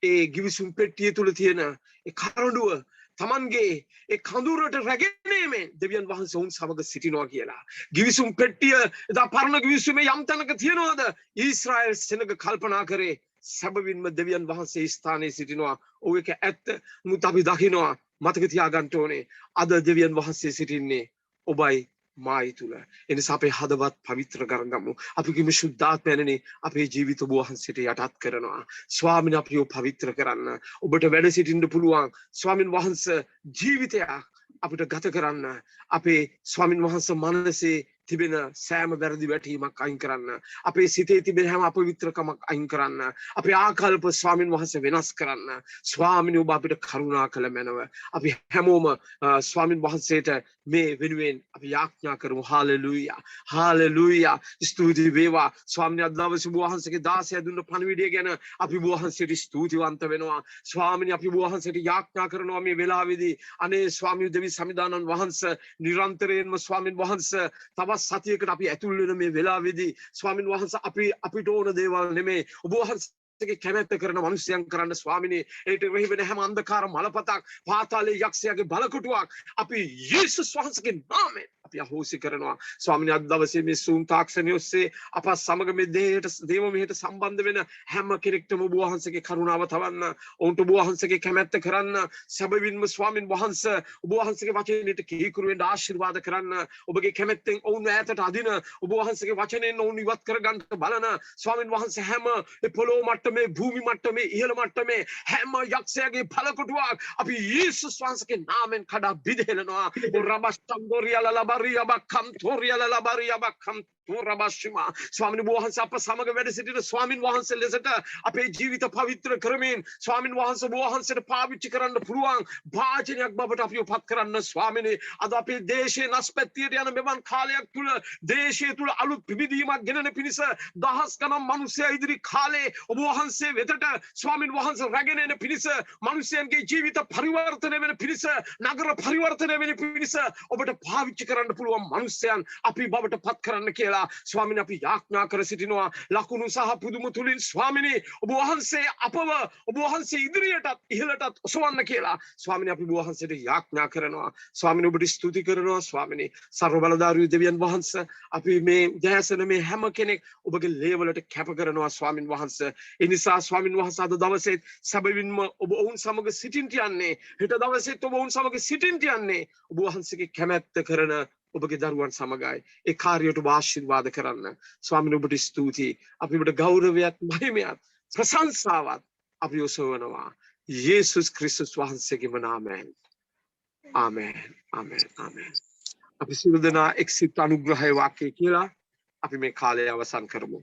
E: ඒ ගිවිසුම් පෙට්ටිය තුල තියෙන ඒ කරඬුව තමන්ගේ ඒ කඳුරට රැගෙනීමෙන් දෙවියන් වහන්සේ ඔවුන් සමග සිටිනවා කියලා. ගිවිසුම් පෙට්ටිය එදා පරණ ගිවිසුමේ යම් තැනක තියනවාද? ඊශ්‍රායල් සෙනග කල්පනා කරේ සැබවින්ම දෙවියන් වහන්සේ ස්ථානයේ සිටිනවා. ඔව් ඒක ඇත්ත. මුත් අපි දකිනවා මතක තියාගන්න ඕනේ අද දෙවියන් වහන්සේ සිටින්නේ ඔබයි මායි තුල. එනිසා අපේ හදවත් පවිත්‍ර කරගමු. අපි කිමු ශුද්ධාත්මයනේ අපේ ජීවිත ඔබ වහන්සේට යටත් කරනවා. ස්වාමීන් අපිව පවිත්‍ර කරන්න. ඔබට වැඩ සිටින්න පුළුවන් ස්වාමින් වහන්සේ ජීවිතයක් අපිට ගත කරන්න. අපේ ස්වාමින් වහන්සේ මනසේ තිබෙන සෑම වැරදි වැටීමක් අයින් කරන්න. අපේ සිතේ තිබෙන හැම අපවිත්‍රකමක් අයින් කරන්න. අපේ ආකල්ප ස්වාමින් වහන්සේ වෙනස් කරන්න. ස්වාමිනේ ඔබ අපිට කරුණා කළ මැනව. අපි හැමෝම ස්වාමින් වහන්සේට මේ වෙනුවෙන් අපි යාඥා කරමු. හාලෙලූයා. හාලෙලූයා. ස්තුති වේවා. ස්වාමිනේ අද දවසේ ඔබ වහන්සේගේ දාසය දුන්න පණිවිඩය ගැන අපි ඔබ වහන්සේට ස්තුතිවන්ත වෙනවා. ස්වාමිනේ අපි ඔබ වහන්සේට යාඥා කරනවා මේ වෙලාවේදී අනේ ස්වාමී දෙවි සමිදානන් වහන්සේ නිරන්තරයෙන්ම ස්වාමින් වහන්සේ තව සතියකට අපි ඇතුල් වෙන මේ වෙලාවේදී ස්වාමින් වහන්සේ අපිට ඕන දේවල් නෙමෙයි ඔබ වහන්සේගේ කැමැත්ත කරන මිනිස්යන් කරන්න ස්වාමිනේ ඒට වෙහි වෙන හැම අන්ධකාර මලපතක් පාතාලයේ යක්ෂයාගේ බලකොටුවක් අපි යේසුස් වහන්සේගේ නාමයෙන් අපි අහෝසි කරනවා. ස්වාමිනේ අද දවසේ මේ සූම් තාක්ෂණය ඔස්සේ අප සමග මේ දේව මෙහෙට සම්බන්ධ වෙන හැම කෙනෙක්ටම ඔබ වහන්සේගේ කරුණාව තවන්න. ඔවුන්ට ඔබ වහන්සේගේ කැමැත්ත කරන්න. සැබවින්ම ස්වාමින් වහන්සේ ඔබ වහන්සේගේ වචනයට කීකරු වෙන්න ආශිර්වාද කරන්න. ඔබගේ කැමැත්තෙන් ඔවුන් ඈතට අදින ඔබ වහන්සේගේ වචනයෙන් ඔවුන් ඉවත් කරගන්න බලන ස්වාමින් වහන්සේ හැම ඒ පොළොව මට්ටමේ භූමි මට්ටමේ ඉහළ මට්ටමේ හැම යක්ෂයාගේ බලකොටුවක් අපි යේසුස් වහන්සේගේ නාමයෙන් කඩා බිඳෙනවා. රබස්තම්බෝරියලා Bakam Toria la Baria Bakam Torabashima ස්වාමින් වහන්සේ අප සමග වැඩ සිටින ස්වාමින් වහන්සේ ලෙසට අපේ ජීවිත පවිත්‍ර කරමින් ස්වාමින් වහන්සේ වහන්සේට පාවිච්චි කරන්න පුළුවන් භාජනයක් බවට අපිව පත් කරන්න ස්වාමිනේ අද අපේ දේශයේ නැස්පැත්තියට යන මෙවන් කාලයක් තුල දේශය තුල අලුත් පිබිදීමක් ගෙනෙන පිණිස දහස් ගණන් මිනිස්සු ඉදිරි කාලේ ඔබ වහන්සේ වෙතට ස්වාමින් වහන්සේ රැගෙන එන පිණිස මිනිසයන්ගේ ජීවිත පරිවර්තනය වෙන පිණිස නගර පරිවර්තනය වෙන පිණිස ඔබට පාවිච්චි කරන්න පුළුවන් මිනිසයන් අපි බවට පත් කරන්න කියලා කියලා ස්වාමිනේ අපි යාඥා කර සිටිනවා. ලකුණු සහ පුදුම තුලින් ස්වාමිනේ ඔබ වහන්සේ අපව ඔබ වහන්සේ ඉදිරියටත් ඉහළටත් ඔසවන්න කියලා ස්වාමිනේ අපි ඔබ වහන්සේට යාඥා කරනවා. ස්වාමිනේ ඔබට ස්තුති කරනවා. ස්වාමිනේ සර්ව බලධාරී දෙවියන් වහන්සේ අපි මේ ජයසන මේ හැම කෙනෙක් ඔබගේ ලේවලට කැප කරනවා ස්වාමින් වහන්සේ. ඒ නිසා ස්වාමින් වහන්සේ අද දවසේ සැබවින්ම ඔබ ඔවුන් සමග සිටින්න යන්නේ. හෙට දවසේත් ඔබ ඔවුන් සමග සිටින්න යන්නේ. ඔබ වහන්සේගේ කැමැත්ත කරන ඔබගේ දරුවන් සමගයි. ඒ කාර්යයට ඔබ ආශිර්වාද කරන්න. ස්වාමිනේ ඔබට ස්තුතියි. අපි ඔබට ගෞරවයත් මහිමයත් ප්‍රශංසාවත් අපි ඔසවනවා. යේසුස් ක්‍රිස්තුස් වහන්සේගේම නාමයෙන්. ආමෙන්. ආමෙන්. ආමෙන්. අපි සියලු දෙනා එක්සිට අනුග්‍රහය වාක්‍යය කියලා අපි මේ කාලය අවසන් කරමු.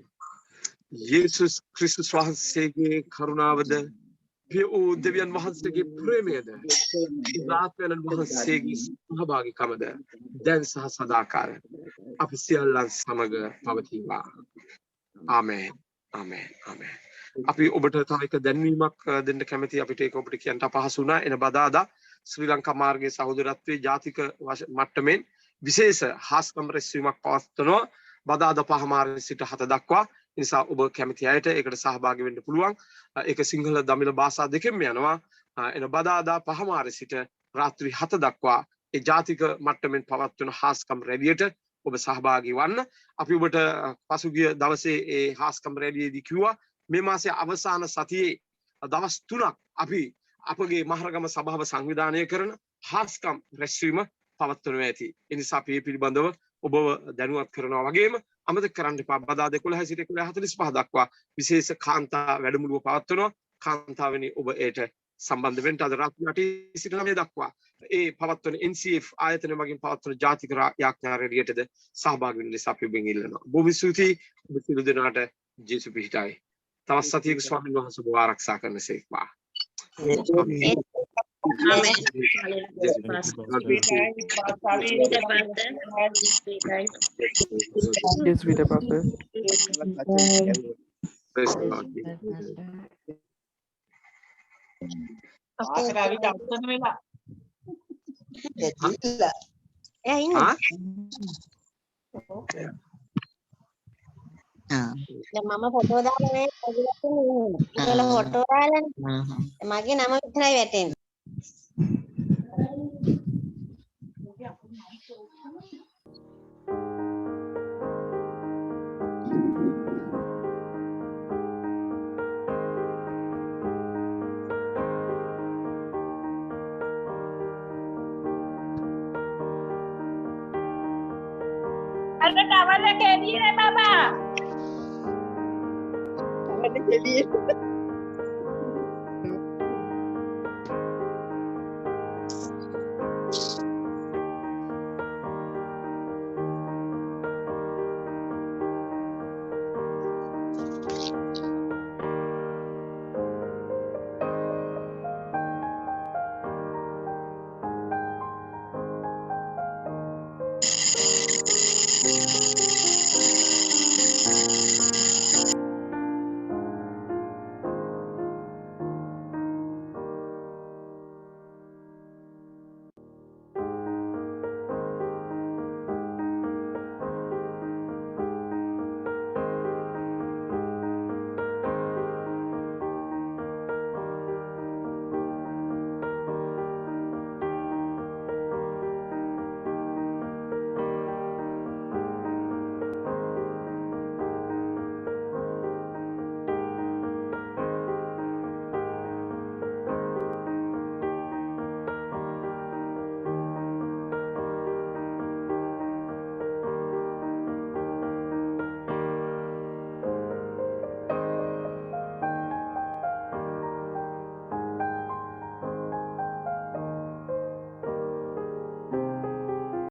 E: යේසුස් ක්‍රිස්තුස් වහන්සේගේ කරුණාවද පිය වූ දෙවියන් වහන්සේගේ ප්‍රේමයද ආත්මයන් වහන්සේගේ සහභාගීකමද දැන් සහ සදාකාල අපි සියල්ලන් සමග පවතිවා. ආමෙන්. ආමෙන්. ආමෙන්. අපි ඔබට තව එක දැන්වීමක් දෙන්න කැමති. අපිට ඒක ඔබට කියන්න අපහසු වුණා. එන බදාදා ශ්‍රී ලංකා මාර්ගයේ සහෝදරත්වයේ ජාතික මට්ටමින් විශේෂ හාස්කම් රැස්වීමක් පවත්වනවා. බදාදා 5 මාර්ගයේ සිට 7 දක්වා. ඒ නිසා ඔබ කැමති අයට ඒකට සහභාගී වෙන්න පුළුවන්. ඒක සිංහල දමිළ භාෂා දෙකෙන්ම යනවා. එන බදාදා 5 මාර්ගයේ සිට රාත්‍රී 7 දක්වා ඒ ජාතික මට්ටමින් පවත්වන හාස්කම් රැළියට ඔබ සහභාගී වන්න. අපි ඔබට පසුගිය දවසේ ඒ හාස්කම් රැළියේදී කිව්වා මේ මාසයේ අවසාන සතියේ දවස් 3ක් අපි අපගේ මහරගම සභාව සංවිධානය කරන හාස්කම් රැස්වීම පවත්වනවා ඇති. ඒ නිසා අපි මේ පිළිබඳව ඔබව දැනුවත් කරනවා වගේම අමතක කරන්න එපා. බදාදා 11 සිට 11:45 දක්වා විශේෂ කාන්තා වැඩමුළුව පවත්වනවා. කාන්තාවනි ඔබ ඒට සම්බන්ධ වෙන්න. අද රාත්‍රී 8 සිට 9 දක්වා ඒ පවත්වන NCF ආයතන මගින් පවත්වන ජාතික යාඥා රැළියටද සහභාගී වෙන්න ලෙස අපි ඔබෙන් ඉල්ලනවා. බොහොම ස්තුතියි. ඔබ සියලු දෙනාට ජේසු පිහිටයි. තවත් සතියක ස්වාමීන් වහන්සේ ඔබ ආරක්ෂා කරනසේක්වා.
I: මම ෆොටෝ දාලා ඉතල ෆොටෝ දාලා මගේ නම විතරයි වැටෙන්නේ.
J: අර ටවල කෙලියේ බබා. ටවල කෙලියේ